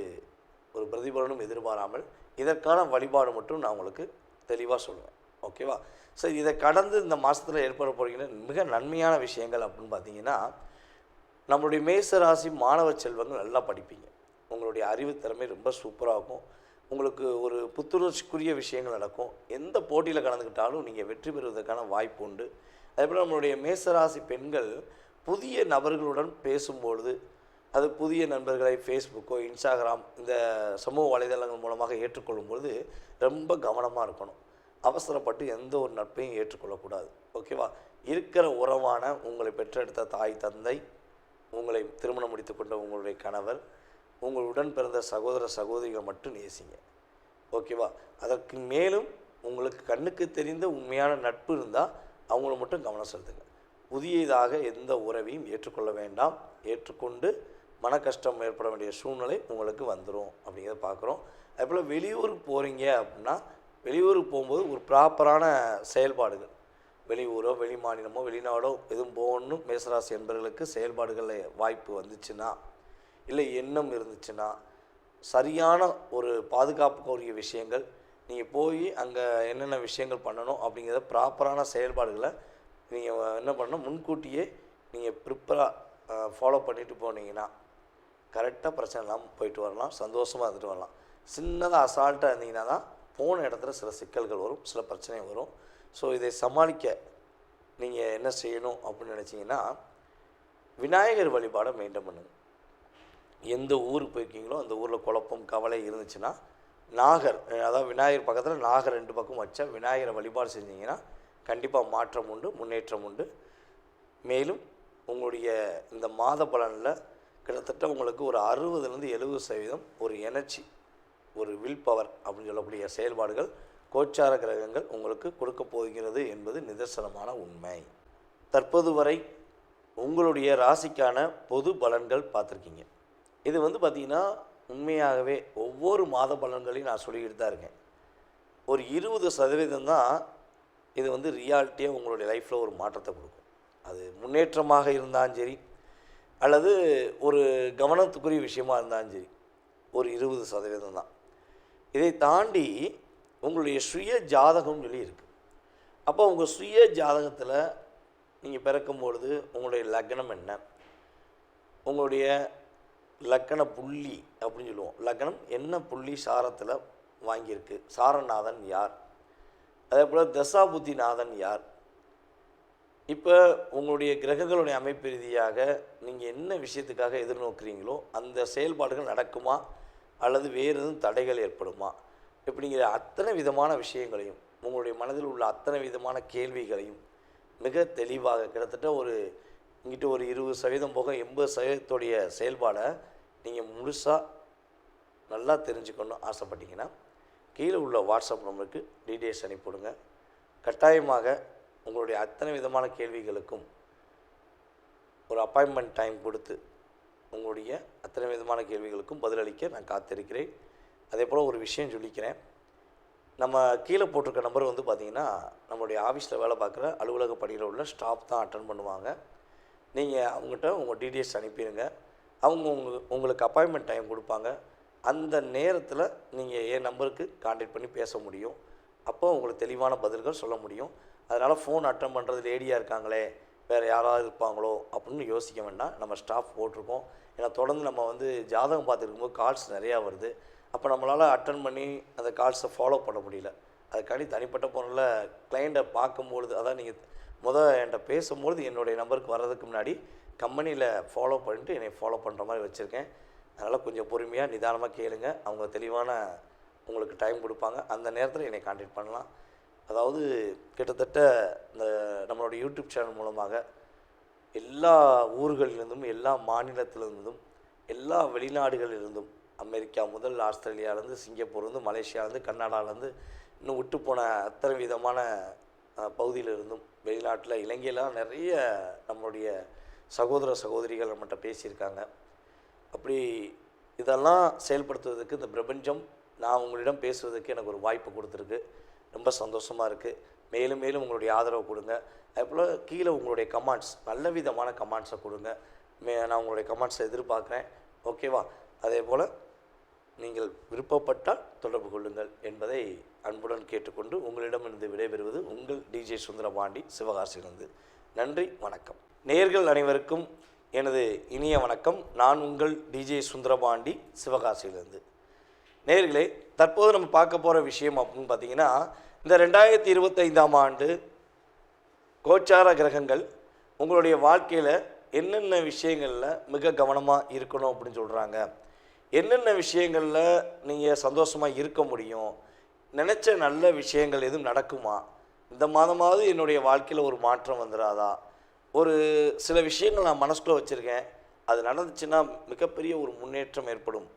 பிரதிபலனும் எதிர்பாராமல் இதற்கான வழிபாடு மட்டும் நான் உங்களுக்கு தெளிவாக சொல்லுவேன். ஓகேவா? சரி, இதை கடந்து இந்த மாதத்தில் ஏற்பட போகிற மிக நன்மையான விஷயங்கள் அப்படின்னு பார்த்தீங்கன்னா, நம்மளுடைய மேச ராசி மாணவ செல்வங்கள் நல்லா படிப்பீங்க. உங்களுடைய அறிவுத்திறமை ரொம்ப சூப்பராக இருக்கும். உங்களுக்கு ஒரு புத்துணர்ச்சிக்குரிய விஷயங்கள் நடக்கும். எந்த போட்டியில் கலந்துக்கிட்டாலும் நீங்கள் வெற்றி பெறுவதற்கான வாய்ப்பு உண்டு. அதேபோல் நம்மளுடைய மேசராசி பெண்கள் புதிய நபர்களுடன் பேசும்பொழுது, அது புதிய நண்பர்களை ஃபேஸ்புக்கோ இன்ஸ்டாகிராம் இந்த சமூக வலைதளங்கள் மூலமாக ஏற்றுக்கொள்ளும்பொழுது ரொம்ப கவனமாக இருக்கணும். அவசரப்பட்டு எந்த ஒரு நட்பையும் ஏற்றுக்கொள்ளக்கூடாது. ஓகேவா? இருக்கிற உறவான உங்களை பெற்றெடுத்த தாய் தந்தை, உங்களை திருமணம் முடித்து கொண்ட உங்களுடைய கணவர், உங்களுடன் பிறந்த சகோதர சகோதரிகளை மட்டும் நேசிங்க. ஓகேவா? அதற்கு மேலும் உங்களுக்கு கண்ணுக்கு தெரிந்த உண்மையான நட்பு இருந்தால் அவங்கள மட்டும் கவனம் செலுத்துங்க. புதியதாக எந்த உறவையும் ஏற்றுக்கொள்ள வேண்டாம். ஏற்றுக்கொண்டு மன கஷ்டம் ஏற்பட வேண்டிய சூழ்நிலை உங்களுக்கு வந்துடும் அப்படிங்கிறத பார்க்குறோம். அதுபோல் வெளியூருக்கு போகிறீங்க அப்படின்னா, வெளியூருக்கு போகும்போது ஒரு ப்ராப்பரான செயல்பாடுகள், வெளியூரோ வெளி மாநிலமோ வெளிநாடோ எதுவும் போகணும் மேசராசி என்பவர்களுக்கு செயல்பாடுகளில் வாய்ப்பு வந்துச்சுன்னா, இல்லை எண்ணம் இருந்துச்சுன்னா, சரியான ஒரு பாதுகாப்புக்குரிய விஷயங்கள், நீங்கள் போய் அங்கே என்னென்ன விஷயங்கள் பண்ணணும் அப்படிங்கிறத ப்ராப்பரான செயல்பாடுகளை நீங்கள் என்ன பண்ணணும், முன்கூட்டியே நீங்கள் ப்ரிப்பராக ஃபாலோ பண்ணிட்டு போனீங்கன்னா கரெக்டாக பிரச்சனை இல்லாமல் போயிட்டு வரலாம், சந்தோஷமாக இருந்துட்டு வரலாம். சின்னதாக அசால்ட்டாக இருந்தீங்கன்னா தான் போன இடத்துல சில சிக்கல்கள் வரும், சில பிரச்சனை வரும். ஸோ இதை சமாளிக்க நீங்கள் என்ன செய்யணும் அப்படின்னு நினச்சிங்கன்னா, விநாயகர் வழிபாடை மெயின்டைன் பண்ணுங்கள். எந்த ஊருக்கு போயிருக்கீங்களோ அந்த ஊரில் குழப்பம் கவலை இருந்துச்சுன்னா, நாகர், அதாவது விநாயகர் பக்கத்தில் நாகர் 2 பக்கம் வச்சா விநாயகரை வழிபாடு செஞ்சீங்கன்னா கண்டிப்பாக மாற்றம் உண்டு, முன்னேற்றம் உண்டு. மேலும் உங்களுடைய இந்த மாத பலனில் கிட்டத்தட்ட உங்களுக்கு ஒரு 60-70% ஒரு எனர்ஜி, ஒரு வில் பவர் அப்படின்னு சொல்லக்கூடிய செயல்பாடுகள் கோச்சார கிரகங்கள் உங்களுக்கு கொடுக்க போகிறது என்பது நிதர்சனமான உண்மை. தற்போது வரை உங்களுடைய ராசிக்கான பொது பலன்கள் பார்த்துருக்கீங்க. இது பார்த்திங்கன்னா உண்மையாகவே ஒவ்வொரு மாத பலன்களையும் நான் சொல்லிக்கிட்டு தான் இருக்கேன். ஒரு 20% தான் இது ரியாலிட்டியாக உங்களுடைய லைஃப்பில் ஒரு மாற்றத்தை கொடுக்கும். அது முன்னேற்றமாக இருந்தாலும் சரி, அல்லது ஒரு கவனத்துக்குரிய விஷயமாக இருந்தாலும் சரி, ஒரு 20% தான். இதை தாண்டி உங்களுடைய சுய ஜாதகம்னு சொல்லி இருக்குது. அப்போ உங்கள் சுய ஜாதகத்தில் நீங்கள் பிறக்கும்பொழுது உங்களுடைய லக்னம் என்ன, உங்களுடைய லக்கண புள்ளி அப்படின்னு சொல்லுவோம். லக்னம் என்ன புள்ளி சாரத்தில் வாங்கியிருக்கு, சாரநாதன் யார், அதே போல் தசாபுத்திநாதன் யார். இப்போ உங்களுடைய கிரகங்களுடைய அமைப்பு ரீதியாக நீங்கள் என்ன விஷயத்துக்காக எதிர்நோக்குறீங்களோ அந்த செயல்பாடுகள் நடக்குமா அல்லது வேறு எதுவும் தடைகள் ஏற்படுமா இப்படிங்கிற அத்தனை விதமான விஷயங்களையும், உங்களுடைய மனதில் உள்ள அத்தனை விதமான கேள்விகளையும் மிக தெளிவாக கிட்டத்தட்ட இங்கிட்ட ஒரு 20% போக 80% செயல்பாடை நீங்கள் முழுசாக நல்லா தெரிஞ்சுக்கணும்னு ஆசைப்பட்டீங்கன்னா கீழே உள்ள வாட்ஸ்அப் நம்பருக்கு டீட்டெயில்ஸ் அனுப்பிவிடுங்க. கட்டாயமாக உங்களுடைய அத்தனை விதமான கேள்விகளுக்கும் ஒரு அப்பாயின்மெண்ட் டைம் கொடுத்து உங்களுடைய அத்தனை விதமான கேள்விகளுக்கும் பதிலளிக்க நான் காத்திருக்கிறேன். அதே போல் ஒரு விஷயம் சொல்லிக்கிறேன். நம்ம கீழே போட்டிருக்க நம்பர் பார்த்திங்கன்னா நம்மளுடைய ஆஃபீஸில் வேலை பார்க்குற அலுவலக பணியில் உள்ள ஸ்டாஃப் தான் அட்டன் பண்ணுவாங்க. நீங்கள் அவங்ககிட்ட உங்கள் டீட்டெயில்ஸ் அனுப்பிடுங்க. அவங்க உங்களுக்கு அப்பாயின்மெண்ட் டைம் கொடுப்பாங்க. அந்த நேரத்தில் நீங்கள் என் நம்பருக்கு கான்டாக்ட் பண்ணி பேச முடியும். அப்போ உங்களுக்கு தெளிவான பதில்கள் சொல்ல முடியும். அதனால் ஃபோன் அட்டன் பண்ணுறது லேடியாக இருக்காங்களே, வேறு யாராவது இருப்பாங்களோ அப்படின்னு யோசிக்க வேண்டாம். நம்ம ஸ்டாஃப் போட்டிருக்கோம். ஏன்னா தொடர்ந்து நம்ம ஜாதகம் பார்த்துருக்கும்போது கால்ஸ் நிறையா வருது. அப்போ நம்மளால் அட்டன் பண்ணி அந்த கால்ஸை ஃபாலோ பண்ண முடியல. அதுக்காண்டி தனிப்பட்ட போனில் கிளைண்ட்டை பார்க்கும்பொழுது, அதான் நீங்கள் என்கிட்ட பேசும்பொழுது என்னுடைய நம்பருக்கு வர்றதுக்கு முன்னாடி கம்பெனியில் ஃபாலோ பண்ணிட்டு என்னை ஃபாலோ பண்ணுற மாதிரி வச்சுருக்கேன். அதனால் கொஞ்சம் பொறுமையாக நிதானமாக கேளுங்க. அவங்க தெளிவான உங்களுக்கு டைம் கொடுப்பாங்க. அந்த நேரத்தில் என்னை கான்டாக்ட் பண்ணலாம். அதாவது கிட்டத்தட்ட இந்த நம்மளுடைய யூடியூப் சேனல் மூலமாக எல்லா ஊர்களிலிருந்தும், எல்லா மாநிலத்திலிருந்தும், எல்லா வெளிநாடுகளிலிருந்தும், அமெரிக்கா முதல் ஆஸ்திரேலியாவிலேருந்து, சிங்கப்பூர்லேருந்து, மலேசியாவிலேருந்து, கர்நாடகாவிலேருந்து, இன்னும் விட்டு போன அத்தனை விதமான பகுதியிலிருந்தும், வெளிநாட்டில் இலங்கையிலாம் நிறைய நம்மளுடைய சகோதர சகோதரிகள் நம்மகிட்ட பேசியிருக்காங்க. அப்படி இதெல்லாம் செயல்படுத்துவதற்கு இந்த பிரபஞ்சம் நான் உங்களிடம் பேசுவதற்கு எனக்கு ஒரு வாய்ப்பு கொடுத்துருக்கு. ரொம்ப சந்தோஷமாக இருக்குது. மேலும் மேலும் உங்களுடைய ஆதரவு கொடுங்க. அதுபோல் கீழே உங்களுடைய கமெண்ட்ஸ், நல்ல விதமான கமெண்ட்ஸை கொடுங்க. நான் உங்களுடைய கமெண்ட்ஸை எதிர்பார்க்குறேன். ஓகேவா? அதே போல் நீங்கள் விருப்பப்பட்டால் தொடர்பு கொள்ளுங்கள் என்பதை அன்புடன் கேட்டுக்கொண்டு உங்களிடமிருந்து விடைபெறுவது உங்கள் டிஜே சுந்தரபாண்டி, சிவகாசியிலிருந்து. நன்றி, வணக்கம். நேயர்கள் அனைவருக்கும் எனது இனிய வணக்கம். நான் உங்கள் டிஜே சுந்தரபாண்டி, சிவகாசியிலிருந்து. நேயர்களே, தற்போது நம்ம பார்க்க போகிற விஷயம் அப்படின்னு பார்த்தீங்கன்னா, இந்த 2025ஆம் ஆண்டு கோச்சார கிரகங்கள் உங்களுடைய வாழ்க்கையில் என்னென்ன விஷயங்களில் மிக கவனமாக இருக்கணும் அப்படின்னு சொல்கிறாங்க, என்னென்ன விஷயங்களில் நீங்கள் சந்தோஷமாக இருக்க முடியும், நினச்ச நல்ல விஷயங்கள் எதுவும் நடக்குமா, இந்த மாதமாவது என்னுடைய வாழ்க்கையில் ஒரு மாற்றம் வந்துடாதா, ஒரு சில விஷயங்கள் நான் மனசுக்குள்ளே வச்சுருக்கேன், அது நடந்துச்சுன்னா மிகப்பெரிய ஒரு முன்னேற்றம் ஏற்படும்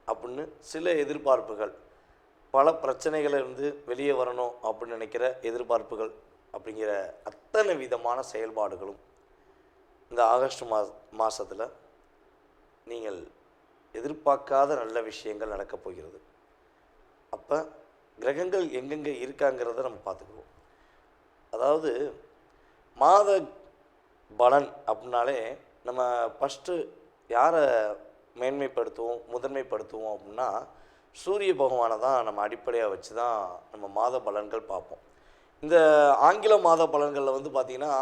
அப்படின்னு சில எதிர்பார்ப்புகள், பல பிரச்சனைகளிலிருந்து வெளியே வரணும் அப்படின்னு நினைக்கிற எதிர்பார்ப்புகள் அப்படிங்கிற அத்தனை விதமான செயல்பாடுகளும் இந்த ஆகஸ்ட் மாதத்தில் நீங்கள் எதிர்பார்க்காத நல்ல விஷயங்கள் நடக்கப் போகிறது. அப்போ கிரகங்கள் எங்கெங்கே இருக்காங்கிறத நம்ம பார்த்துக்குவோம். அதாவது மாத பலன் அப்படின்னாலே நம்ம ஃபஸ்ட்டு யாரை மேன்மைப்படுத்துவோம், முதன்மைப்படுத்துவோம் அப்படின்னா சூரிய பகவானை தான் நம்ம அடிப்படையாக வச்சு தான் நம்ம மாத பலன்கள் பார்ப்போம். இந்த ஆங்கில மாத பலன்களில் வந்து பார்த்திங்கன்னா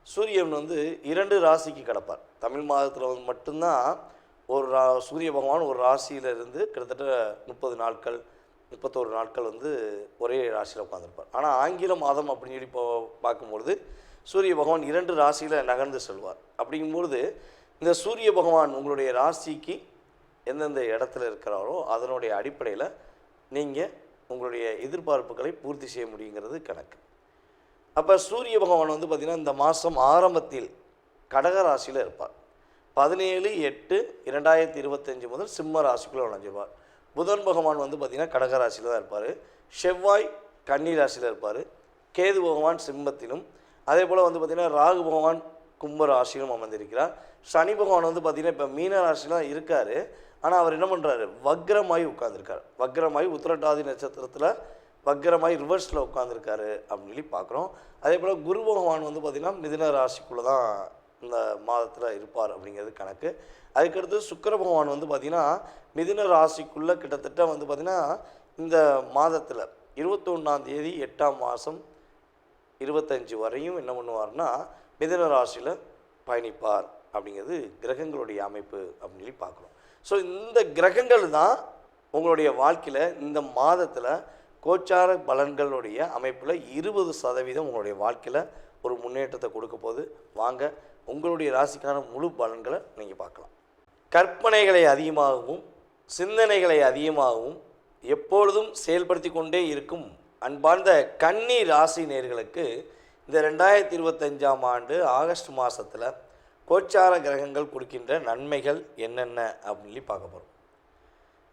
சூரியன் வந்து 2 ராசிக்கு கிடப்பார். தமிழ் மாதத்தில் வந்து மட்டும்தான் ஒரு சூரிய பகவான் ஒரு ராசியிலிருந்து கிட்டத்தட்ட 30 நாட்கள் 31 நாட்கள் வந்து ஒரே ராசியில் உட்காந்துருப்பார். ஆனால் ஆங்கில மாதம் அப்படின்னு சொல்லி பார்க்கும்பொழுது சூரிய பகவான் 2 ராசியில் நகர்ந்து செல்வார். அப்படிங்கும்பொழுது இந்த சூரிய பகவான் உங்களுடைய ராசிக்கு எந்தெந்த இடத்துல இருக்கிறாரோ அதனுடைய அடிப்படையில் நீங்கள் உங்களுடைய எதிர்பார்ப்புகளை பூர்த்தி செய்ய முடியுங்கிறது கணக்கு. அப்போ சூரிய பகவான் வந்து பார்த்திங்கன்னா இந்த மாதம் ஆரம்பத்தில் கடக ராசியில் இருப்பார். 17/8/2025 முதல் சிம்ம ராசிக்குள்ளே நுழைஞ்சிருவார். புதன் பகவான் வந்து பார்த்திங்கன்னா கடக ராசியில் தான் இருப்பார். செவ்வாய் கன்னி ராசியில் இருப்பார். கேது பகவான் சிம்மத்திலும், அதே போல் வந்து பார்த்திங்கன்னா ராகு பகவான் கும்ப ராசியிலும் அமர்ந்திருக்கிறார். சனி பகவான் வந்து பார்த்திங்கன்னா இப்போ மீன ராசியில் தான் இருக்கார். ஆனால் அவர் என்ன பண்ணுறாரு, வக்ரமாயி உட்காந்துருக்கார். வக்ரமாயி உத்திரட்டாதி நட்சத்திரத்தில் வக்ரமாயி ரிவர்ஸில் உட்காந்துருக்காரு அப்படின்னு சொல்லி பார்க்குறோம். அதே போல் குரு பகவான் வந்து பார்த்திங்கன்னா மிதுன ராசிக்குள்ளே தான் இந்த மாதத்தில் இருப்பார் அப்படிங்கிறது கணக்கு. அதுக்கடுத்து சுக்கிர பகவான் வந்து பார்த்திங்கன்னா மிதுன ராசிக்குள்ளே கிட்டத்தட்ட வந்து பார்த்திங்கன்னா இந்த மாதத்தில் 21ஆம் தேதி 8ஆம் மாதம் 25 வரையும் என்ன பண்ணுவார்னா மிதுன ராசியில் பயணிப்பார் அப்படிங்கிறது கிரகங்களுடைய அமைப்பு அப்படின்னு சொல்லி பார்க்குறோம். ஸோ இந்த கிரகங்கள் தான் உங்களுடைய வாழ்க்கையில் இந்த மாதத்தில் கோச்சார பலன்களுடைய அமைப்பில் 20% உங்களுடைய வாழ்க்கையில் ஒரு முன்னேற்றத்தை கொடுக்க போது. வாங்க உங்களுடைய ராசிக்கான முழு பலன்களை நீங்கள் பார்க்கலாம். கற்பனைகளை அதிகமாகவும் சிந்தனைகளை அதிகமாகவும் எப்பொழுதும் செயல்படுத்தி கொண்டே இருக்கும் அன்பார்ந்த கன்னி ராசி நேயர்களுக்கு இந்த 2025ஆம் ஆண்டு ஆகஸ்ட் மாதத்தில் கோச்சார கிரகங்கள் கொடுக்கின்ற நன்மைகள் என்னென்ன அப்படின்னு சொல்லி பார்க்க போகிறோம்.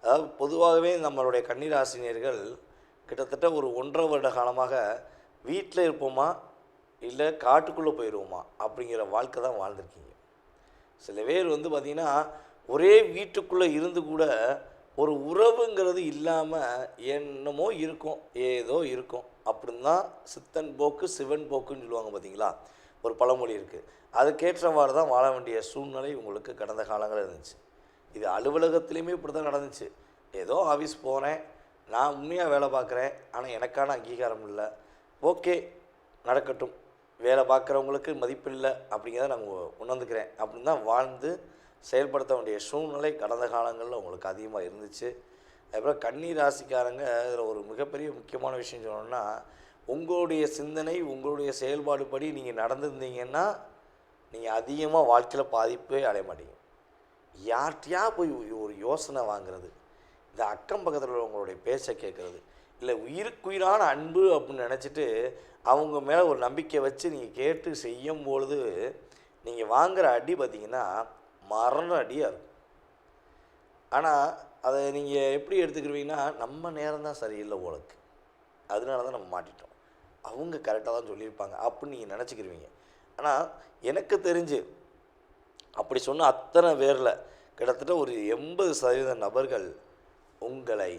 அதாவது பொதுவாகவே நம்மளுடைய கன்னி ராசி நேயர்கள் கிட்டத்தட்ட ஒரு 1.5 வருட காலமாக வீட்டில் இருப்போமா இல்லை காட்டுக்குள்ளே போயிடுவோமா அப்படிங்கிற வாழ்க்கை தான் வாழ்ந்துருக்கீங்க. சில பேர் வந்து பார்த்திங்கன்னா ஒரே வீட்டுக்குள்ளே இருந்து கூட ஒரு உறவுங்கிறது இல்லாமல் என்னமோ இருக்கும், ஏதோ இருக்கும் அப்படின்னு தான் சித்தன் போக்கு சிவன் போக்குன்னு சொல்லுவாங்க பார்த்தீங்களா, ஒரு பழமொழி இருக்குது. அதுக்கேற்றவாறு தான் வாழ வேண்டிய சூழ்நிலை உங்களுக்கு கடந்த காலங்களில் இருந்துச்சு. இது அலுவலகத்துலேயுமே இப்படி தான் நடந்துச்சு. ஏதோ ஆஃபீஸ் போகிறேன், நான் உண்மையாக வேலை பார்க்குறேன், ஆனால் எனக்கான அங்கீகாரம் இல்லை, ஓகே நடக்கட்டும், வேலை பார்க்குறவங்களுக்கு மதிப்பு இல்லை அப்படிங்கிறத நான் உணர்ந்துக்கிறேன் அப்படின்னு தான் வாழ்ந்து செயல்படுத்த வேண்டிய சூழ்நிலை கடந்த காலங்களில் உங்களுக்கு அதிகமாக இருந்துச்சு. அதுக்கப்புறம் கன்னி ராசிக்காரங்க இதில் ஒரு மிகப்பெரிய முக்கியமான விஷயம் சொல்லணும்னா, உங்களுடைய சிந்தனை உங்களுடைய செயல்பாடு படி நீங்கள் நடந்துருந்தீங்கன்னா நீங்கள் அதிகமாக வாழ்க்கையில் பாதிப்பே அடைய மாட்டீங்க. யார்கிட்டையா போய் ஒரு யோசனை வாங்குறது, இந்த அக்கம் பக்கத்தில் உள்ளவங்களுடைய பேச்சை கேட்குறது, இல்லை உயிருக்குயிரான அன்பு அப்படின்னு நினச்சிட்டு அவங்க மேலே ஒரு நம்பிக்கை வச்சு நீங்கள் கேட்டு செய்யும்பொழுது நீங்கள் வாங்குகிற அடி பார்த்திங்கன்னா மரண அடியாக இருக்கும். ஆனால் அதை நீங்கள் எப்படி எடுத்துக்கிடுவீங்கன்னா, நம்ம நேரம் தான் சரியில்லை போலக்கு, அதனால தான் நம்ம மாட்டிட்டோம், அவங்க கரெக்டாக தான் சொல்லியிருப்பாங்க அப்படின்னு நீங்கள் நினச்சிக்கிடுவீங்க. ஆனால் எனக்கு தெரிஞ்சு அப்படி சொன்ன அத்தனை பேரில் கிட்டத்தட்ட ஒரு 80% நபர்கள் உங்களை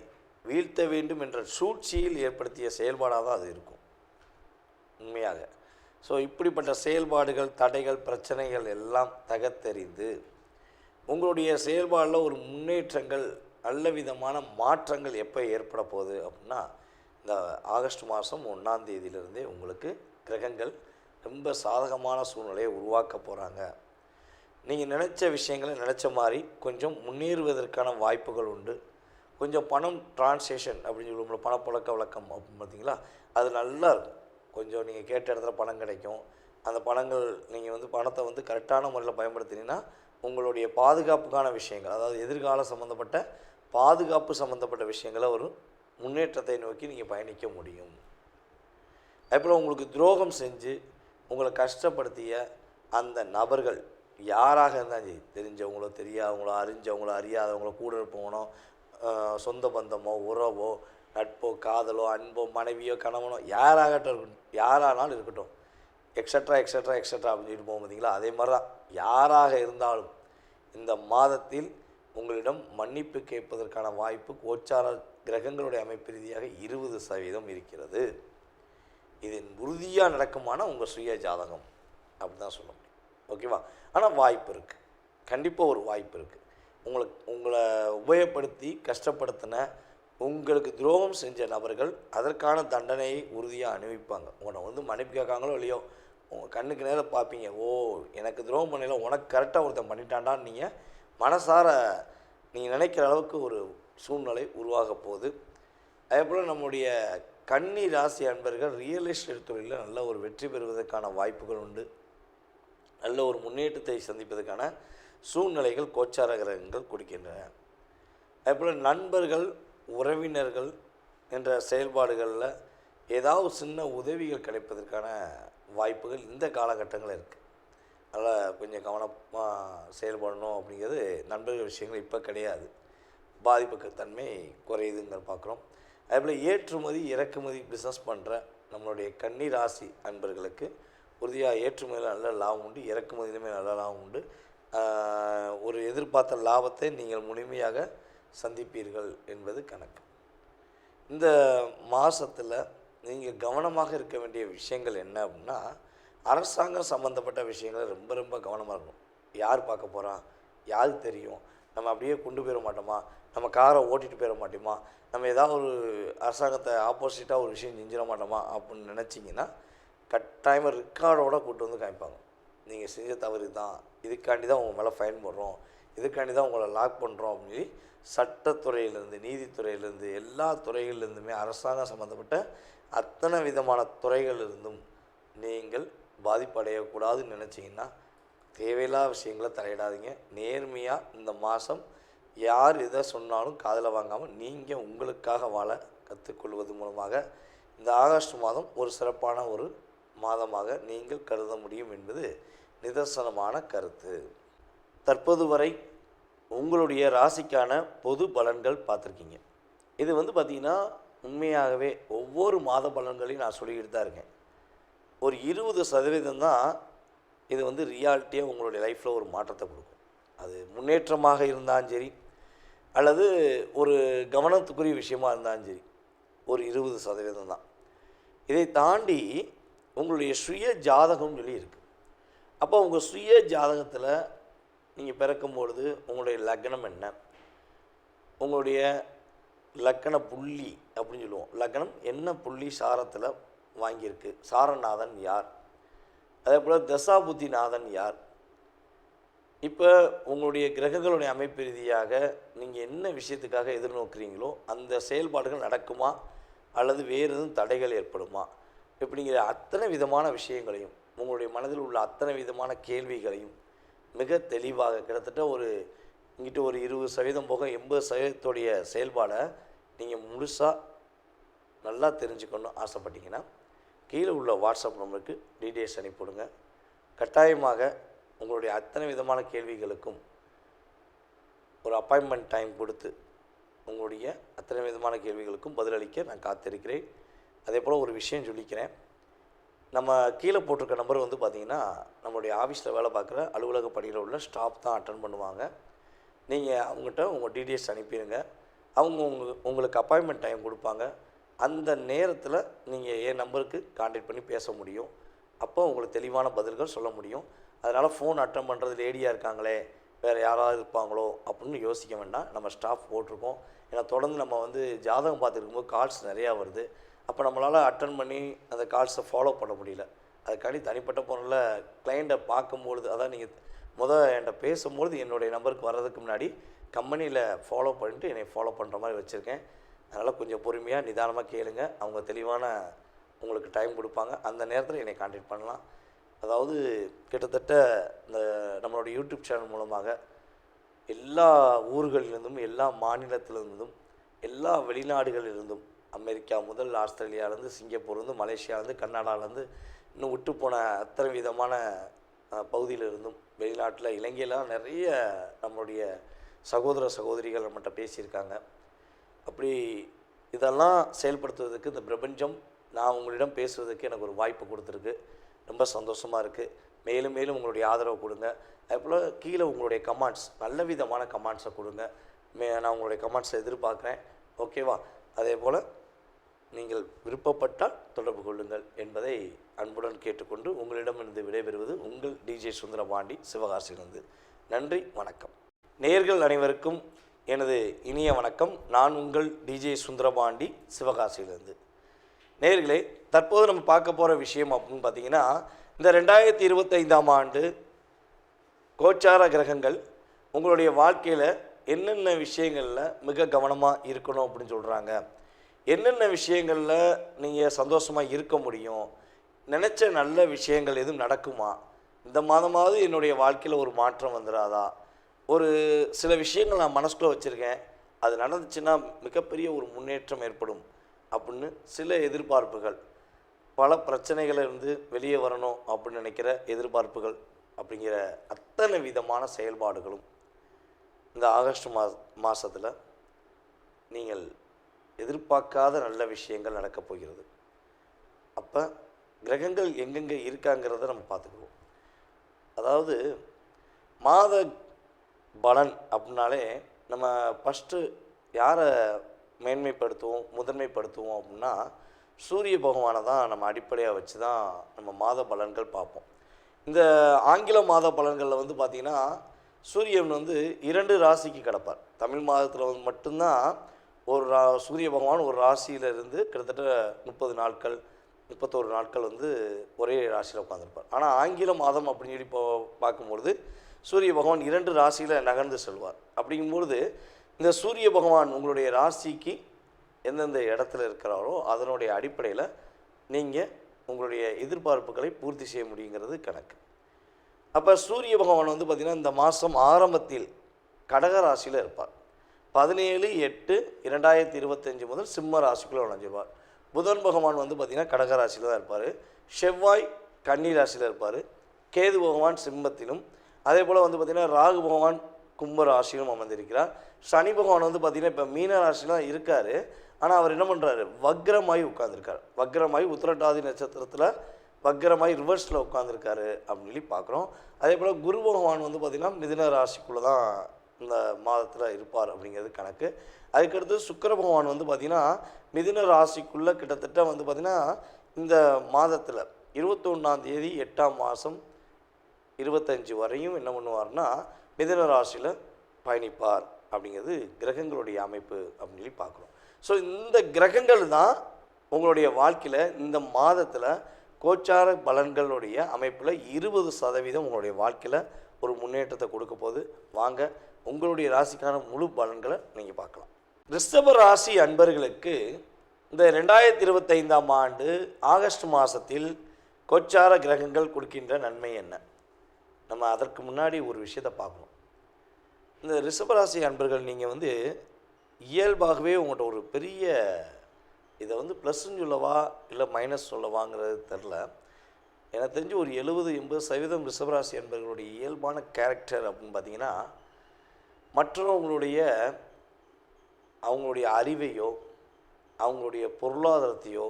வீழ்த்த வேண்டும் என்ற சூழ்ச்சியில் ஏற்படுத்திய செயல்பாடாக தான் அது இருக்கும் உண்மையாக. ஸோ இப்படிப்பட்ட செயல்பாடுகள், தடைகள், பிரச்சனைகள் எல்லாம் தகர்த்தெறிந்து உங்களுடைய செயல்பாடில் ஒரு முன்னேற்றங்கள் நல்ல விதமான மாற்றங்கள் எப்போ ஏற்பட போகுது அப்படின்னா, இந்த ஆகஸ்ட் மாதம் 1ஆம் தேதியிலிருந்தே உங்களுக்கு கிரகங்கள் ரொம்ப சாதகமான சூழ்நிலையை உருவாக்க போகிறாங்க. நீங்கள் நினச்ச விஷயங்களை நினச்ச மாதிரி கொஞ்சம் முன்னேறுவதற்கான வாய்ப்புகள் உண்டு. கொஞ்சம் பணம் டிரான்சேக்ஷன் அப்படின்னு சொல்லுவோம்ல, பணப்பழக்க வழக்கம் அப்படின்னு பார்த்தீங்களா, அது நல்லா இருக்கும். கொஞ்சம் நீங்கள் கேட்ட இடத்துல பணம் கிடைக்கும். அந்த பணங்கள் நீங்கள் வந்து பணத்தை வந்து கரெக்டான முறையில் பயன்படுத்தினீங்கன்னா உங்களுடைய பாதுகாப்புக்கான விஷயங்கள், அதாவது எதிர்கால சம்மந்தப்பட்ட பாதுகாப்பு சம்மந்தப்பட்ட விஷயங்களை ஒரு முன்னேற்றத்தை நோக்கி நீங்கள் பயணிக்க முடியும். அதேபோல் உங்களுக்கு துரோகம் செஞ்சு உங்களை கஷ்டப்படுத்திய அந்த நபர்கள் யாராக இருந்தாலும் சரி, தெரிஞ்சவங்களோ தெரியாதவங்களோ அறிஞ்சவங்களோ அறியாதவங்களோ கூட இருப்பவனோ சொந்த பந்தமோ உறவோ நட்போ காதலோ அன்போ மனைவியோ கணவனோ யாரானாலும் இருக்கட்டும், எக்ஸட்ரா எக்ஸட்ரா எக்ஸட்ரா அப்படின்னு சொல்லிட்டு போகும் பார்த்தீங்களா, அதே மாதிரி தான் யாராக இருந்தாலும் இந்த மாதத்தில் உங்களிடம் மன்னிப்பு கேட்பதற்கான வாய்ப்பு கோச்சார கிரகங்களுடைய அமைப்பு ரீதியாக 20% இருக்கிறது. இது உறுதியாக நடக்குமான உங்கள் சுய ஜாதகம் அப்படி தான் சொல்ல முடியும். ஓகேவா? ஆனால் வாய்ப்பு இருக்குது, கண்டிப்பாக ஒரு வாய்ப்பு இருக்குது. உங்களை உபயோகப்படுத்தி கஷ்டப்படுத்தின உங்களுக்கு துரோகம் செஞ்ச நபர்கள் அதற்கான தண்டனையை உறுதியாக அனுபவிப்பாங்க. உன்னை வந்து மன்னிப்பு கேட்காங்களோ இல்லையோ, உங்கள் கண்ணுக்கு நேரம் பார்ப்பீங்க, ஓ எனக்கு துரோகம் பண்ணல, உனக்கு கரெக்டாக ஒருத்தன் பண்ணிட்டான்டான்னு நீங்கள் மனசார நீங்கள் நினைக்கிற அளவுக்கு ஒரு சூழ்நிலை உருவாக போகுது. அதேபோல் நம்முடைய கன்னி ராசி அன்பர்கள் ரியல் எஸ்டேட் தொழிலில் நல்ல ஒரு வெற்றி பெறுவதற்கான வாய்ப்புகள் உண்டு. நல்ல ஒரு முன்னேற்றத்தை சந்திப்பதற்கான சூழ்நிலைகள் கோச்சார கிரகங்கள் கொடுக்கின்றன. அதேபோல் நண்பர்கள் உறவினர்கள் என்ற செயல்பாடுகளில் ஏதாவது சின்ன உதவிகள் கிடைப்பதற்கான வாய்ப்புகள் இந்த காலகட்டங்களில் இருக்குது. அதனால் கொஞ்சம் கவனமாக செயல்படணும் அப்படிங்கிறது நண்பர்கள் விஷயங்கள் இப்போ கிடையாது. பாதிப்புக்கு தன்மை குறையுதுங்கிற பார்க்குறோம். அதேபோல் ஏற்றுமதி இறக்குமதி பிஸ்னஸ் பண்ணுற நம்மளுடைய கன்னி ராசி அன்பர்களுக்கு உறுதியாக ஏற்றுமதியில் நல்ல லாபம் உண்டு, இறக்குமதியிலுமே நல்ல லாபம் உண்டு. ஒரு எதிர்பார்த்த லாபத்தை நீங்கள் முழுமையாக சந்திப்பீர்கள் என்பது கணக்கு. இந்த மாதத்தில் நீங்கள் கவனமாக இருக்க வேண்டிய விஷயங்கள் என்ன அப்படின்னா, அரசாங்கம் சம்மந்தப்பட்ட விஷயங்கள் ரொம்ப ரொம்ப கவனமாக இருக்கணும். யார் பார்க்க போகிறா, யாருக்கு தெரியும், நம்ம அப்படியே கொண்டு போயிட மாட்டோமா, நம்ம காரை ஓட்டிகிட்டு போயிட மாட்டோமா, நம்ம ஏதாவது ஒரு அரசாங்கத்தை ஆப்போசிட்டாக ஒரு விஷயம் செஞ்சிட மாட்டோமா அப்படின்னு நினச்சிங்கன்னா கட்டாயமாக ரெக்கார்டோடு கூப்பிட்டு வந்து காமிப்பாங்க. நீங்கள் செஞ்ச தவறு தான், இதுக்காண்டி தான் உங்கள் மேலே ஃபைன் போடுறோம், இதுக்காண்டி தான் உங்களை லாக் பண்ணுறோம் அப்படின்னு சொல்லி சட்டத்துறையிலேருந்து நீதித்துறையிலேருந்து எல்லா துறைகளிலிருந்துமே அரசாங்கம் சம்மந்தப்பட்ட அத்தனை விதமான துறைகளிலிருந்தும் நீங்கள் பாதிப்படையக்கூடாதுன்னு நினச்சிங்கன்னா தேவையில்லாத விஷயங்களை தலையிடாதீங்க. நேர்மையாக இந்த மாதம் யார் எதை சொன்னாலும் காதில் வாங்காமல் நீங்கள் உங்களுக்காக வாழ கற்றுக்கொள்வது மூலமாக இந்த ஆகஸ்ட் மாதம் ஒரு சிறப்பான ஒரு மாதமாக நீங்கள் கருத முடியும் என்பது நிதர்சனமான கருத்து. தற்போது வரை உங்களுடைய ராசிக்கான பொது பலன்கள் பார்த்துருக்கீங்க. இது வந்து பார்த்திங்கன்னா உண்மையாகவே ஒவ்வொரு மாத பலன்களையும் நான் சொல்லிக்கிட்டு தான் இருக்கேன். ஒரு 20% தான் இது வந்து ரியாலிட்டியாக உங்களுடைய லைஃப்பில் ஒரு மாற்றத்தை கொடுக்கும். அது முன்னேற்றமாக இருந்தாலும் சரி அல்லது ஒரு கவனத்துக்குரிய விஷயமாக இருந்தாலும் சரி, ஒரு 20% தான். இதை தாண்டி உங்களுடைய சுய ஜாதகம்னு சொல்லி இருக்குது. அப்போ உங்கள் சுய ஜாதகத்தில் நீங்கள் பிறக்கும்பொழுது உங்களுடைய லக்னம் என்ன, உங்களுடைய லக்கண புள்ளி அப்படின்னு சொல்லுவோம், லக்னம் என்ன புள்ளி சாரத்தில் வாங்கியிருக்கு, சாரநாதன் யார், அதே போல் தசாபுத்திநாதன் யார், இப்போ உங்களுடைய கிரகங்களுடைய அமைப்பு ரீதியாக நீங்கள் என்ன விஷயத்துக்காக எதிர்நோக்குறீங்களோ அந்த செயல்பாடுகள் நடக்குமா அல்லது வேறு எதுவும் தடைகள் ஏற்படுமா, இப்படிங்கிற அத்தனை விதமான விஷயங்களையும் உங்களுடைய மனதில் உள்ள அத்தனை விதமான கேள்விகளையும் மிக தெளிவாக கிட்டத்தட்ட ஒரு இங்கிட்ட ஒரு 20% போக 80% செயல்பாடை நீங்கள் முழுசாக நல்லா தெரிஞ்சுக்கணும்னு ஆசைப்பட்டீங்கன்னா கீழே உள்ள வாட்ஸ்அப் நம்பருக்கு டீட்டெயில்ஸ் அனுப்பிவிடுங்க. கட்டாயமாக உங்களுடைய அத்தனை விதமான கேள்விகளுக்கும் ஒரு அப்பாயின்மெண்ட் டைம் கொடுத்து உங்களுடைய அத்தனை விதமான கேள்விகளுக்கும் பதிலளிக்க நான் காத்திருக்கிறேன். அதே போல் ஒரு விஷயம் சொல்லிக்கிறேன், நம்ம கீழே போட்டிருக்க நம்பர் வந்து பார்த்திங்கன்னா நம்மளுடைய ஆஃபீஸில் வேலை பார்க்குற அலுவலக பணியில் உள்ள ஸ்டாஃப் தான் அட்டன் பண்ணுவாங்க. நீங்கள் அவங்ககிட்ட உங்கள் டீட்டெயில்ஸ் அனுப்பிடுங்க. அவங்க உங்களுக்கு அப்பாயின்மெண்ட் டைம் கொடுப்பாங்க. அந்த நேரத்தில் நீங்கள் என் நம்பருக்கு கான்டாக்ட் பண்ணி பேச முடியும். அப்போ உங்களுக்கு தெளிவான பதில்கள் சொல்ல முடியும். அதனால் ஃபோன் அட்டன் பண்ணுறது லேடியாக இருக்காங்களே, வேறு யாராவது இருப்பாங்களோ அப்படின்னு யோசிக்க வேண்டாம். நம்ம ஸ்டாஃப் போட்டிருக்கோம். ஏன்னா தொடர்ந்து நம்ம வந்து ஜாதகம் பார்த்துருக்கும்போது கால்ஸ் நிறையா வருது. அப்போ நம்மளால் அட்டன் பண்ணி அந்த கால்ஸை ஃபாலோ பண்ண முடியல. அதுக்காண்டி தனிப்பட்ட முறையில் கிளைண்ட்டை பார்க்கும்பொழுது, அதான் நீங்கள் என்கிட்ட பேசும்பொழுது என்னுடைய நம்பருக்கு வர்றதுக்கு முன்னாடி கம்பெனியில் ஃபாலோ பண்ணிட்டு என்னை ஃபாலோ பண்ணுற மாதிரி வச்சுருக்கேன். அதனால் கொஞ்சம் பொறுமையாக நிதானமாக கேளுங்க. அவங்க தெளிவான உங்களுக்கு டைம் கொடுப்பாங்க. அந்த நேரத்தில் என்னை கான்டாக்ட் பண்ணலாம். அதாவது கிட்டத்தட்ட இந்த நம்மளுடைய யூடியூப் சேனல் மூலமாக எல்லா ஊர்களிலிருந்தும், எல்லா மாநிலத்திலிருந்தும், எல்லா வெளிநாடுகளிலிருந்தும், அமெரிக்கா முதல் ஆஸ்திரேலியாவிலேருந்து, சிங்கப்பூர்லேருந்து, மலேசியாவிலேருந்து, கர்நாடகாவிலேருந்து, இன்னும் விட்டு போன அத்தனை விதமான பகுதியிலிருந்தும், வெளிநாட்டில் இலங்கையிலாம் நிறைய நம்மளுடைய சகோதர சகோதரிகள் நம்மகிட்ட பேசியிருக்காங்க. அப்படி இதெல்லாம் செயல்படுத்துவதற்கு இந்த பிரபஞ்சம் நான் உங்களிடம் பேசுவதற்கு எனக்கு ஒரு வாய்ப்பு கொடுத்துருக்கு. ரொம்ப சந்தோஷமாக இருக்குது. மேலும் மேலும் உங்களுடைய ஆதரவு கொடுங்க. அதுபோல் கீழே உங்களுடைய கமெண்ட்ஸ், நல்ல விதமான கமெண்ட்ஸை கொடுங்க. நான் உங்களுடைய கமெண்ட்ஸை எதிர்பார்க்குறேன். ஓகேவா? அதே போல் நீங்கள் விருப்பப்பட்டால் தொடர்பு கொள்ளுங்கள் என்பதை அன்புடன் கேட்டுக்கொண்டு உங்களிடமிருந்து விடைபெறுவது உங்கள் டிஜே சுந்தரபாண்டி, சிவகாசியிலிருந்து. நன்றி, வணக்கம். நேயர்கள் அனைவருக்கும் எனது இனிய வணக்கம். நான் உங்கள் டிஜே சுந்தரபாண்டி, சிவகாசியிலிருந்து. நேயர்களே, தற்போது நம்ம பார்க்க போகிற விஷயம் அப்படின்னு பார்த்தீங்கன்னா, இந்த 2025ஆம் ஆண்டு கோச்சார கிரகங்கள் உங்களுடைய வாழ்க்கையில் என்னென்ன விஷயங்களில் மிக கவனமாக இருக்கணும் அப்படின்னு சொல்கிறாங்க, என்னென்ன விஷயங்களில் நீங்கள் சந்தோஷமாக இருக்க முடியும், நினச்ச நல்ல விஷயங்கள் எதுவும் நடக்குமா, இந்த மாதமாவது என்னுடைய வாழ்க்கையில் ஒரு மாற்றம் வந்துடாதா, ஒரு சில விஷயங்கள் நான் மனசுக்குள்ளே வச்சுருக்கேன், அது நடந்துச்சுன்னா மிகப்பெரிய ஒரு முன்னேற்றம் ஏற்படும் அப்படின்னு சில எதிர்பார்ப்புகள், பல பிரச்சனைகளிலிருந்து வெளியே வரணும் அப்படின்னு நினைக்கிற எதிர்பார்ப்புகள் அப்படிங்கிற அத்தனை விதமான செயல்பாடுகளும் இந்த ஆகஸ்ட் மாதத்தில் நீங்கள் எதிர்பார்க்காத நல்ல விஷயங்கள் நடக்கப் போகிறது. அப்போ கிரகங்கள் எங்கெங்கே இருக்காங்கிறத நம்ம பார்த்துக்குவோம். அதாவது மாத பலன் அப்படின்னாலே நம்ம ஃபஸ்ட்டு யாரை மேன்மைப்படுத்துவோம், முதன்மைப்படுத்துவோம் அப்படின்னா சூரிய பகவானை தான் நம்ம அடிப்படையாக வச்சு தான் நம்ம மாத பலன்கள் பார்ப்போம். இந்த ஆங்கில மாத பலன்களில் வந்து பார்த்திங்கன்னா சூரியன் வந்து 2 ராசிக்கு கிடப்பார். தமிழ் மாதத்தில் வந்து மட்டும்தான் ஒரு சூரிய பகவான் ஒரு ராசியிலிருந்து கிட்டத்தட்ட 30 நாட்கள் 31 நாட்கள் வந்து ஒரே ராசியில் உட்காந்துருப்பார். ஆனால் ஆங்கில மாதம் அப்படின்னு சொல்லி பார்க்கும்பொழுது சூரிய பகவான் 2 ராசியில் நகர்ந்து செல்வார். அப்படிங்கும்பொழுது இந்த சூரிய பகவான் உங்களுடைய ராசிக்கு எந்தெந்த இடத்துல இருக்கிறாரோ அதனுடைய அடிப்படையில் நீங்கள் உங்களுடைய எதிர்பார்ப்புகளை பூர்த்தி செய்ய முடியுங்கிறது கணக்கு. அப்போ சூரிய பகவான் வந்து பார்த்திங்கன்னா இந்த மாதம் ஆரம்பத்தில் கடக ராசியில் இருப்பார். 17/8/2025 முதல் சிம்ம ராசிக்குள்ளே நுழைஞ்சிருவார். புதன் பகவான் வந்து பார்த்திங்கன்னா கடக ராசியில் தான் இருப்பார். செவ்வாய் கன்னி ராசியில் இருப்பார். கேது பகவான் சிம்மத்திலும், அதே போல் வந்து பார்த்திங்கன்னா ராகு பகவான் கும்ப ராசியிலும் அமர்ந்திருக்கிறார். சனி பகவான் வந்து பார்த்திங்கன்னா இப்போ மீன ராசியில் தான் இருக்கார். ஆனால் அவர் என்ன பண்ணுறாரு, வக்ரமாய் உட்காந்துருக்கார். வக்ரமாய் உத்திரட்டாதி நட்சத்திரத்தில் வக்ரமாய் ரிவர்ஸில் உட்காந்துருக்காரு அப்படின்னு சொல்லி பார்க்குறோம். அதே போல் குரு பகவான் வந்து பார்த்திங்கன்னா மிதுன ராசிக்குள்ளே தான் இந்த மாதத்தில் இருப்பார் அப்படிங்கிறது கணக்கு. அதுக்கடுத்து சுக்கிர பகவான் வந்து பார்த்திங்கன்னா மிதுன ராசிக்குள்ளே கிட்டத்தட்ட வந்து பார்த்திங்கன்னா இந்த மாதத்தில் 21ஆம் தேதி 8ஆம் மாதம் 25 வரையும் என்ன பண்ணுவார்னா மிதுன ராசியில் பயணிப்பார் அப்படிங்கிறது கிரகங்களுடைய அமைப்பு அப்படின்னு சொல்லி பார்க்குறோம். ஸோ இந்த கிரகங்கள் தான் உங்களுடைய வாழ்க்கையில் இந்த மாதத்தில் கோச்சார பலன்களுடைய அமைப்பில் 20% உங்களுடைய வாழ்க்கையில் ஒரு முன்னேற்றத்தை கொடுக்க போது. வாங்க உங்களுடைய ராசிக்கான முழு பலன்களை நீங்கள் பார்க்கலாம். ரிஷப ராசி அன்பர்களுக்கு இந்த 2025ஆம் ஆண்டு ஆகஸ்ட் மாதத்தில் கோச்சார கிரகங்கள் கொடுக்கின்ற நன்மை என்ன? நம்ம அதற்கு முன்னாடி ஒரு விஷயத்தை பார்க்கணும். இந்த ரிஷபராசி அன்பர்கள் நீங்கள் வந்து இயல்பாகவே உங்கள்கிட்ட ஒரு பெரிய இதை வந்து ப்ளஸ்ன்னு சொல்லவா இல்லை மைனஸ் சொல்லவாங்கிறது தெரில. எனக்கு தெரிஞ்சு ஒரு 70-80% ரிஷபராசி அன்பர்களுடைய இயல்பான கேரக்டர் அப்படின்னு பார்த்தீங்கன்னா மற்றவங்களுடைய அவங்களுடைய அறிவையோ அவங்களுடைய பொருளாதாரத்தையோ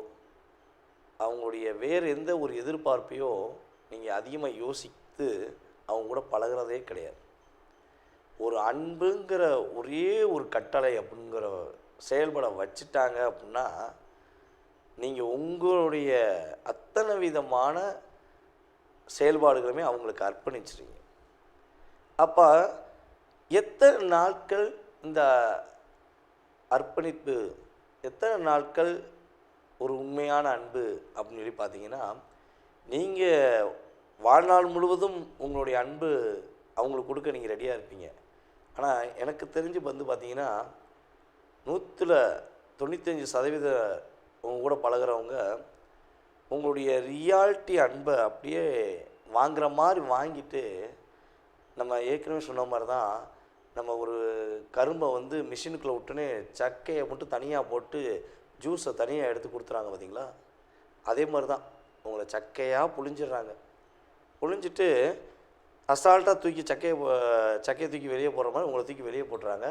அவங்களுடைய வேறு எந்த ஒரு எதிர்பார்ப்பையோ நீங்கள் அதிகமாக யோசித்து அவங்க கூட பழகிறதே கிடையாது. ஒரு அன்புங்கிற ஒரே ஒரு கட்டளை அப்படிங்கிற செயல்பட வச்சுட்டாங்க அப்படின்னா நீங்கள் உங்களுடைய அத்தனை விதமான செயல்பாடுகளுமே அவங்களுக்கு அர்ப்பணிச்சிருங்க. அப்போ எத்தனை நாட்கள் இந்த அர்ப்பணிப்பு, எத்தனை நாட்கள் ஒரு உண்மையான அன்பு அப்படின்னு சொல்லி பார்த்தீங்கன்னா, நீங்கள் வாழ்நாள் முழுவதும் உங்களுடைய அன்பு அவங்களுக்கு கொடுக்க நீங்கள் ரெடியாக இருப்பீங்க. ஆனால் எனக்கு தெரிஞ்சு வந்து பார்த்தீங்கன்னா 95% உங்க கூட பழகிறவங்க உங்களுடைய ரியாலிட்டி அன்பை அப்படியே வாங்குகிற மாதிரி வாங்கிட்டு, நம்ம ஏற்கனவே சொன்ன மாதிரி தான், நம்ம ஒரு கரும்பை வந்து மிஷினுக்குள்ளே விட்டுனே சக்கையை மட்டும் தனியாக போட்டு ஜூஸை தனியாக எடுத்து கொடுத்துறாங்க பார்த்தீங்களா, அதே மாதிரி தான் உங்களை சக்கையாக புழிஞ்சிடுறாங்க. புழிஞ்சிட்டு அசால்ட்டாக தூக்கி சக்கையை தூக்கி வெளியே போடுற மாதிரி உங்களை தூக்கி வெளியே போட்டுறாங்க.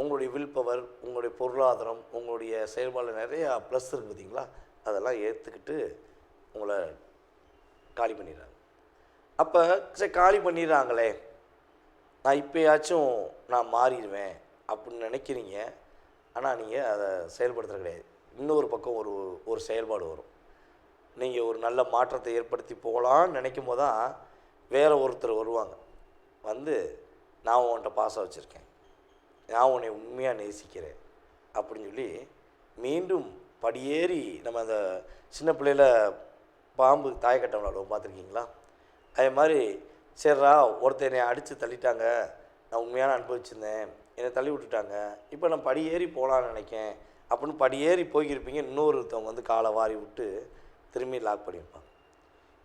உங்களுடைய வில் பவர், உங்களுடைய பொருளாதாரம், உங்களுடைய செயல்பாடு நிறையா ப்ளஸ் இருக்குது பார்த்தீங்களா, அதெல்லாம் ஏற்றுக்கிட்டு உங்களை காலி பண்ணிடுறாங்க. அப்போ சரி காலி பண்ணிடுறாங்களே, நான் இப்போயாச்சும் நான் மாறிடுவேன் அப்படின்னு நினைக்கிறீங்க. ஆனால் நீங்கள் அதை செயல்படுத்துறது கிடையாது. இன்னொரு பக்கம் ஒரு செயல்பாடு வரும். நீங்கள் ஒரு நல்ல மாற்றத்தை ஏற்படுத்தி போகலான்னு நினைக்கும் போது தான் வேறு ஒருத்தர் வருவாங்க. வந்து நான் உன்கிட்ட பாசம் வச்சுருக்கேன், நான் உன்னை உண்மையாக நேசிக்கிறேன் அப்படின்னு சொல்லி மீண்டும் படியேறி, நம்ம அந்த சின்ன பிள்ளையில் பாம்பு தாயக்கட்டை விளாடுவோம் பார்த்துருக்கீங்களா, அதே மாதிரி சரிடா ஒருத்தர் என்னை அடித்து தள்ளிட்டாங்க, நான் உண்மையான அனுபவிச்சிருந்தேன், என்னை தள்ளி விட்டுட்டாங்க, இப்போ நான் படியேறி போகலான்னு நினைக்கேன் அப்படின்னு படியேறி போய்க்கிருப்பீங்க. இன்னொருத்தவங்க வந்து காலை வாரி விட்டு திரும்பி லாக் பண்ணியிருப்பாங்க.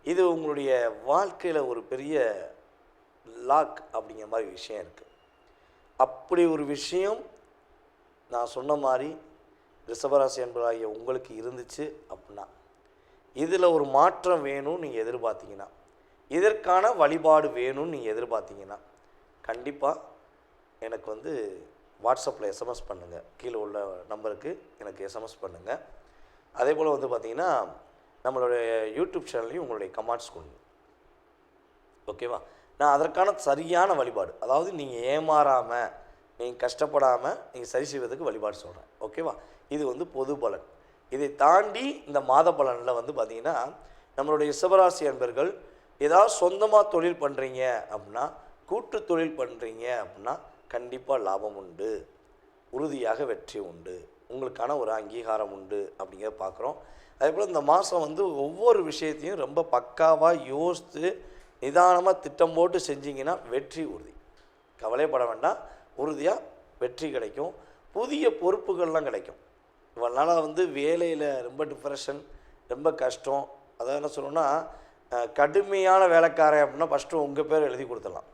இது உங்களுடைய வாழ்க்கையில் ஒரு பெரிய லாக் அப்படிங்கிற மாதிரி விஷயம் இருக்குது. அப்படி ஒரு விஷயம் நான் சொன்ன மாதிரி ரிஷபராசி என்பதாகிய உங்களுக்கு இருந்துச்சு அப்படின்னா, இதில் ஒரு மாற்றம் வேணும்னு நீங்கள் எதிர்பார்த்தீங்கன்னா, இதற்கான வழிபாடு வேணும்னு நீங்கள் எதிர்பார்த்தீங்கன்னா, கண்டிப்பாக எனக்கு வந்து வாட்ஸ்அப்பில் எஸ்எம்எஸ் பண்ணுங்கள். கீழே உள்ள நம்பருக்கு எனக்கு எஸ்எம்எஸ் பண்ணுங்கள். அதே போல் வந்து பார்த்திங்கன்னா நம்மளுடைய யூடியூப் சேனல்லையும் உங்களுடைய கமெண்ட்ஸ் கொடுங்க. ஓகேவா? நான் அதற்கான சரியான வழிபாடு, அதாவது நீங்கள் ஏமாறாமல், நீங்கள் கஷ்டப்படாமல் நீங்கள் சரி செய்வதற்கு வழிபாடு சொல்கிறேன். ஓகேவா? இது வந்து பொது பலன். இதை தாண்டி இந்த மாத பலனில் வந்து பார்த்திங்கன்னா, நம்மளுடைய ரிஷபராசி அன்பர்கள் ஏதாவது சொந்தமாக தொழில் பண்ணுறீங்க அப்படின்னா, கூட்டு தொழில் பண்ணுறீங்க அப்படின்னா கண்டிப்பாக லாபம் உண்டு, உறுதியாக வெற்றி உண்டு, உங்களுக்கான ஒரு அங்கீகாரம் உண்டு அப்படிங்கிறத பார்க்குறோம். அதே போல் இந்த மாதம் வந்து ஒவ்வொரு விஷயத்தையும் ரொம்ப பக்காவாக யோசித்து நிதானமாக திட்டம் போட்டு செஞ்சிங்கன்னா வெற்றி உறுதி. கவலைப்பட வேண்டாம், உறுதியாக வெற்றி கிடைக்கும். புதிய பொறுப்புகள்லாம் கிடைக்கும். இவனால் வந்து வேலையில் ரொம்ப டிப்ரெஷன், ரொம்ப கஷ்டம், அதாவது என்ன சொல்லணும்னா கடுமையான வேலைக்காரன் அப்படின்னா ஃபஸ்ட்டு உங்கள் பேர் எழுதி கொடுத்துடலாம்.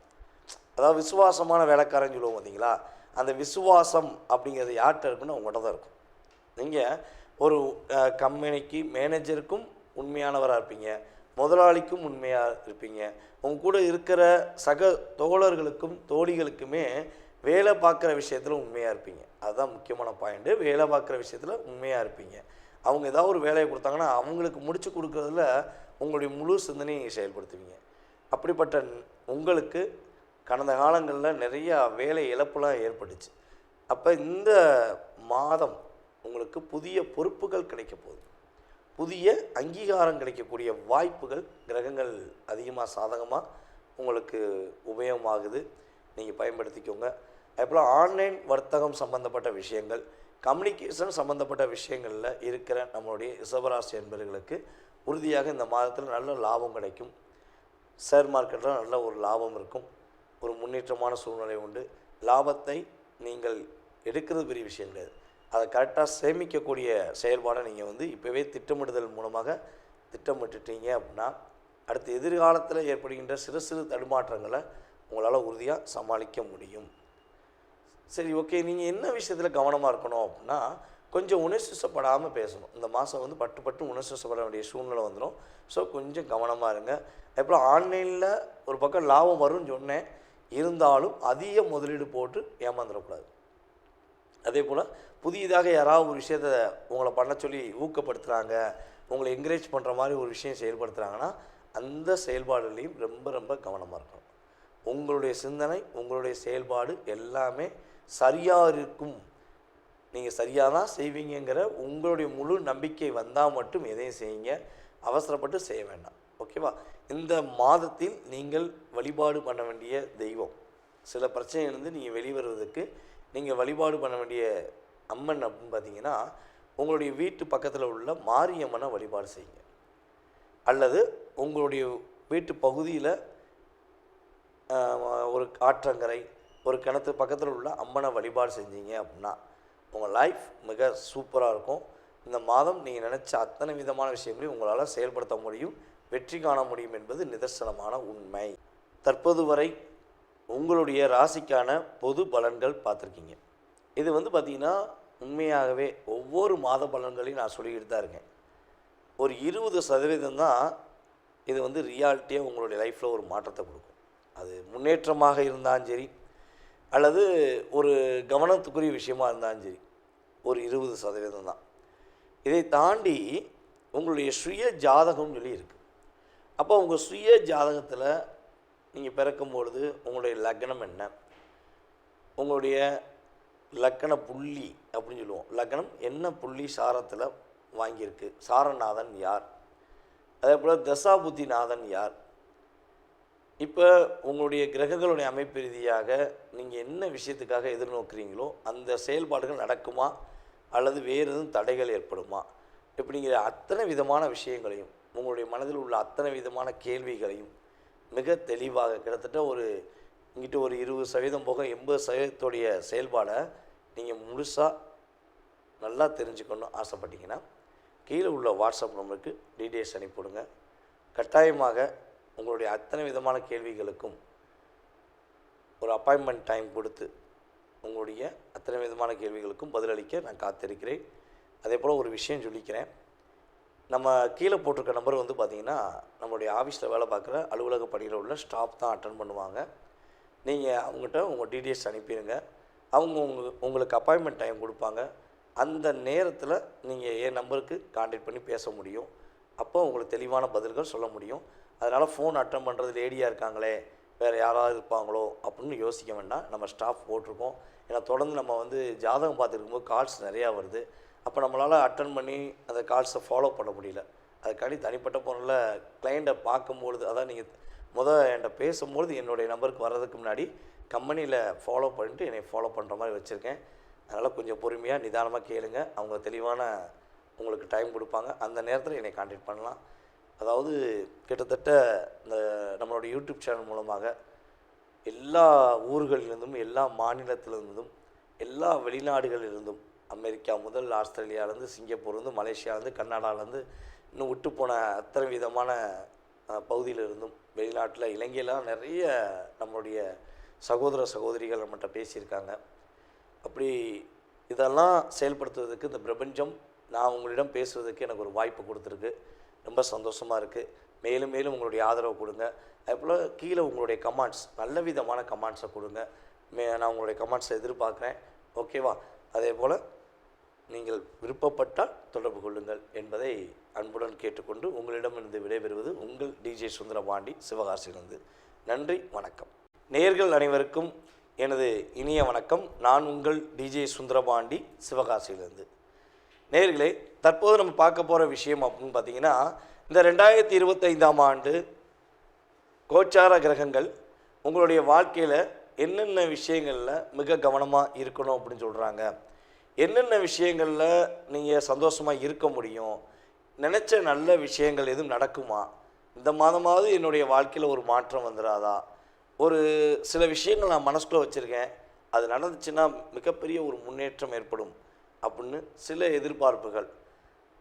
அதாவது விசுவாசமான வேலைக்காரன்னு சொல்லுவோம் பார்த்தீங்களா, அந்த விசுவாசம் அப்படிங்கிறது யார்கிட்ட இருக்குன்னு உங்கள்கிட்ட தான் இருக்கும். நீங்கள் ஒரு கம்பெனிக்கு மேனேஜருக்கும் உண்மையானவராக இருப்பீங்க, முதலாளிக்கும் உண்மையாக இருப்பீங்க, உங்க கூட இருக்கிற சக தோழர்களுக்கும் தோழிகளுக்குமே வேலை பார்க்குற விஷயத்தில் உண்மையாக இருப்பீங்க. அதுதான் முக்கியமான பாயிண்ட்டு. வேலை பார்க்குற விஷயத்தில் உண்மையாக இருப்பீங்க. அவங்க ஏதாவது ஒரு வேலையை கொடுத்தாங்கன்னா அவங்களுக்கு முடிச்சு கொடுக்குறதுல உங்களுடைய முழு சிந்தனையை செயல்படுத்துவீங்க. அப்படிப்பட்ட உங்களுக்கு கடந்த காலங்களில் நிறையா வேலை இழப்புலாம் ஏற்பட்டுச்சு. அப்போ இந்த மாதம் உங்களுக்கு புதிய பொறுப்புகள் கிடைக்க போகுது, புதிய அங்கீகாரம் கிடைக்கக்கூடிய வாய்ப்புகள் கிரகங்கள் அதிகமாக சாதகமாக உங்களுக்கு உபயோகமாகுது. நீங்கள் பயன்படுத்திக்கோங்க. அதுபோல் ஆன்லைன் வர்த்தகம் சம்மந்தப்பட்ட விஷயங்கள், கம்யூனிகேஷன் சம்மந்தப்பட்ட விஷயங்களில் இருக்கிற நம்மளுடைய ரிஷபராசி என்பவர்களுக்கு உறுதியாக இந்த மாதத்தில் நல்ல லாபம் கிடைக்கும். ஷேர் மார்க்கெட்டில் நல்ல ஒரு லாபம் இருக்கும். ஒரு முன்னேற்றமான சூழ்நிலை உண்டு. லாபத்தை நீங்கள் எடுக்கிறது பெரிய விஷயம் கிடையாது, அதை கரெக்டாக சேமிக்கக்கூடிய செயல்பாடை நீங்கள் வந்து இப்போவே திட்டமிடுதல் மூலமாக திட்டமிட்டுட்டீங்க அப்படின்னா அடுத்து எதிர்காலத்தில் ஏற்படுகின்ற சிறு சிறு தடுமாற்றங்களை உங்களால் உறுதியாக சமாளிக்க முடியும். சரி, ஓகே. நீங்கள் என்ன விஷயத்தில் கவனமாக இருக்கணும் அப்படின்னா, கொஞ்சம் உணர்ச்சிப்படாமல் பேசணும். இந்த மாதம் வந்து பட்டு உணர்ச்சிப்பட வேண்டிய சூழ்நிலை வந்துடும். ஸோ கொஞ்சம் கவனமாக இருங்க. அப்புறம் ஆன்லைனில் ஒரு பக்கம் லாபம் வரும்னு சொன்னேன், இருந்தாலும் அதிக முதலீடு போட்டு ஏமாந்துடக்கூடாது. அதே போல் புதியதாக யாராவது ஒரு விஷயத்தை உங்களை பண்ண சொல்லி ஊக்கப்படுத்துகிறாங்க, உங்களை என்கரேஜ் பண்ணுற மாதிரி ஒரு விஷயம் செயல்படுத்துகிறாங்கன்னா அந்த செயல்பாடுலேயும் ரொம்ப ரொம்ப கவனமாக இருக்கணும். உங்களுடைய சிந்தனை, உங்களுடைய செயல்பாடு எல்லாமே சரியாக இருக்கும், நீங்கள் சரியாக தான் செய்வீங்கிற உங்களுடைய முழு நம்பிக்கை வந்தால் மட்டும் எதையும் செய்யுங்க. அவசரப்பட்டு செய்ய வேண்டாம். ஓகேவா? இந்த மாதத்தில் நீங்கள் வழிபாடு பண்ண வேண்டிய தெய்வம் சில பிரச்சனையிலேருந்து நீங்கள் வெளிவருவதற்கு நீங்கள் வழிபாடு பண்ண வேண்டிய அம்மன் அப்படின்னு பார்த்தீங்கன்னா, உங்களுடைய வீட்டு பக்கத்தில் உள்ள மாரியம்மனை வழிபாடு செய்யுங்க. அல்லது உங்களுடைய வீட்டு பகுதியில் ஒரு ஆற்றங்கரை, ஒரு கிணத்து பக்கத்தில் உள்ள அம்மனை வழிபாடு செஞ்சீங்க அப்படின்னா உங்கள் லைஃப் மிக சூப்பராக இருக்கும். இந்த மாதம் நீங்கள் நினச்ச அத்தனை விதமான விஷயங்களையும் உங்களால் செயல்படுத்த முடியும், வெற்றி காண முடியும் என்பது நிதர்சனமான உண்மை. தற்போது வரை உங்களுடைய ராசிக்கான பொது பலன்கள் பார்த்துருக்கீங்க. இது பார்த்திங்கன்னா உண்மையாகவே ஒவ்வொரு மாத பலன்களையும் நான் சொல்லிக்கிட்டு தான் இருக்கேன். ஒரு 20% தான் இது ரியாலிட்டியாக உங்களுடைய லைஃப்பில் ஒரு மாற்றத்தை கொடுக்கும். அது முன்னேற்றமாக இருந்தாலும் சரி, அல்லது ஒரு கவனத்துக்குரிய விஷயமாக இருந்தாலும் சரி, ஒரு 20% தான். இதை தாண்டி உங்களுடைய சுய ஜாதகம்னு சொல்லி இருக்குது. அப்போ உங்கள் சுய ஜாதகத்தில் நீங்கள் பிறக்கும்பொழுது உங்களுடைய லக்னம் என்ன, உங்களுடைய லக்கண புள்ளி அப்படின்னு சொல்லுவோம். லக்னம் என்ன புள்ளி சாரத்தில் வாங்கியிருக்கு, சாரநாதன் யார், அதே போல் தசாபுத்திநாதன் யார். இப்போ உங்களுடைய கிரகங்களுடைய அமைப்பு ரீதியாக நீங்கள் என்ன விஷயத்துக்காக எதிர்நோக்குறீங்களோ அந்த செயல்பாடுகள் நடக்குமா அல்லது வேறு எதுவும் தடைகள் ஏற்படுமா, இப்படிங்கிற அத்தனை விதமான விஷயங்களையும் உங்களுடைய மனதில் உள்ள அத்தனை விதமான கேள்விகளையும் மிக தெளிவாக கிட்டத்தட்ட இங்கிட்ட ஒரு 20% போக 80% செயல்பாடை நீங்கள் முழுசாக நல்லா தெரிஞ்சுக்கணும் ஆசைப்பட்டீங்கன்னா கீழே உள்ள வாட்ஸ்அப் நம்பருக்கு டீட்டெயில்ஸ் அனுப்பிவிடுங்க. கட்டாயமாக உங்களுடைய அத்தனை விதமான கேள்விகளுக்கும் ஒரு அப்பாயின்மெண்ட் டைம் கொடுத்து உங்களுடைய அத்தனை விதமான கேள்விகளுக்கும் பதிலளிக்க நான் காத்திருக்கிறேன். அதே போல் ஒரு விஷயம் சொல்லிக்கிறேன். நம்ம கீழே போட்டிருக்க நம்பர் பார்த்திங்கன்னா நம்மளுடைய ஆஃபீஸில் வேலை பார்க்குற அலுவலக பணியில் உள்ள ஸ்டாஃப் தான் அட்டன் பண்ணுவாங்க. நீங்கள் அவங்ககிட்ட உங்கள் டீட்டெயில்ஸ் அனுப்பிடுங்க. அவங்க உங்களுக்கு அப்பாயின்மெண்ட் டைம் கொடுப்பாங்க. அந்த நேரத்தில் நீங்கள் என் நம்பருக்கு கான்டாக்ட் பண்ணி பேச முடியும். அப்போ உங்களுக்கு தெளிவான பதில்கள் சொல்ல முடியும். அதனால் ஃபோன் அட்டன் பண்ணுறது லேடியாக இருக்காங்களே, வேறு யாராவது இருப்பாங்களோ அப்படின்னு யோசிக்க வேண்டாம். நம்ம ஸ்டாஃப் போட்டிருக்கோம். ஏன்னா தொடர்ந்து நம்ம ஜாதகம் பார்த்துருக்கும்போது கால்ஸ் நிறையா வருது. அப்போ நம்மளால் அட்டன் பண்ணி அந்த கால்ஸை ஃபாலோ பண்ண முடியல. அதுக்காண்டி தனிப்பட்ட பொருளில் கிளைண்ட்டை பார்க்கும்பொழுது, அதான் நீங்கள் என்கிட்ட பேசும்பொழுது என்னுடைய நம்பருக்கு வர்றதுக்கு முன்னாடி கம்பெனியில் ஃபாலோ பண்ணிட்டு என்னை ஃபாலோ பண்ணுற மாதிரி வச்சுருக்கேன். அதனால் கொஞ்சம் பொறுமையாக நிதானமாக கேளுங்க. அவங்க தெளிவான உங்களுக்கு டைம் கொடுப்பாங்க. அந்த நேரத்தில் என்னை கான்டாக்ட் பண்ணலாம். அதாவது கிட்டத்தட்ட இந்த நம்மளோட யூடியூப் சேனல் மூலமாக எல்லா ஊர்களிலிருந்தும், எல்லா மாநிலத்திலிருந்தும், எல்லா வெளிநாடுகளிலிருந்தும், அமெரிக்கா முதல் ஆஸ்திரேலியாவிலேருந்து, சிங்கப்பூர்லேருந்து, மலேசியாவிலேருந்து, கர்நாடகாவிலேருந்து, இன்னும் விட்டு போன அத்தனை விதமான பகுதியிலிருந்தும், வெளிநாட்டில் இலங்கையெல்லாம் நிறைய நம்மளுடைய சகோதர சகோதரிகள் நம்மகிட்ட பேசியிருக்காங்க. அப்படி இதெல்லாம் செயல்படுத்துவதற்கு இந்த பிரபஞ்சம் நான் உங்களிடம் பேசுவதற்கு எனக்கு ஒரு வாய்ப்பு கொடுத்துருக்கு. ரொம்ப சந்தோஷமாக இருக்குது. மேலும் மேலும் உங்களுடைய ஆதரவு கொடுங்க. அதேபோல் கீழே உங்களுடைய கமெண்ட்ஸ், நல்ல விதமான கமெண்ட்ஸை கொடுங்க. நான் உங்களுடைய கமெண்ட்ஸை எதிர்பார்க்குறேன். ஓகேவா? அதே போல் நீங்கள் விருப்பப்பட்டால் தொடர்பு கொள்ளுங்கள் என்பதை அன்புடன் கேட்டுக்கொண்டு உங்களிடமிருந்து விடைபெறுவது உங்கள் டிஜே சுந்தரபாண்டி, சிவகாசியிலிருந்து. நன்றி, வணக்கம். நேயர்கள் அனைவருக்கும் எனது இனிய வணக்கம். நான் உங்கள் டிஜே சுந்தரபாண்டி, சிவகாசியிலிருந்து. நேயர்களே, தற்போது நம்ம பார்க்க போகிற விஷயம் அப்படின்னு பார்த்தீங்கன்னா, இந்த 2025ஆம் ஆண்டு கோச்சார கிரகங்கள் உங்களுடைய வாழ்க்கையில் என்னென்ன விஷயங்களில் மிக கவனமாக இருக்கணும் அப்படின்னு சொல்கிறாங்க, என்னென்ன விஷயங்களில் நீங்கள் சந்தோஷமாக இருக்க முடியும், நினச்ச நல்ல விஷயங்கள் எதுவும் நடக்குமா, இந்த மாதமாவது என்னுடைய வாழ்க்கையில் ஒரு மாற்றம் வந்துடாதா, ஒரு சில விஷயங்கள் நான் மனசுக்குள்ளே வச்சுருக்கேன், அது நடந்துச்சுன்னா மிகப்பெரிய ஒரு முன்னேற்றம் ஏற்படும் அப்படின்னு சில எதிர்பார்ப்புகள்,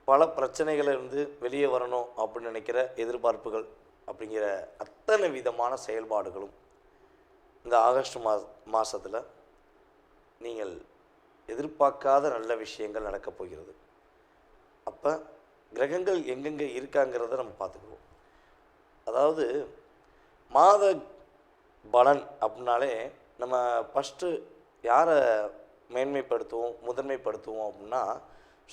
பல பிரச்சனைகளிலிருந்து வெளியே வரணும் அப்படின்னு நினைக்கிற எதிர்பார்ப்புகள், அப்படிங்கிற அத்தனை விதமான செயல்பாடுகளும் இந்த ஆகஸ்ட் மாதத்தில் நீங்கள் எதிர்பார்க்காத நல்ல விஷயங்கள் நடக்கப் போகிறது. அப்போ கிரகங்கள் எங்கெங்கே இருக்காங்கிறத நம்ம பார்த்துக்குவோம். அதாவது மாத பலன் அப்படின்னாலே நம்ம ஃபஸ்ட்டு யாரை மேன்மைப்படுத்துவோம், முதன்மைப்படுத்துவோம் அப்படின்னா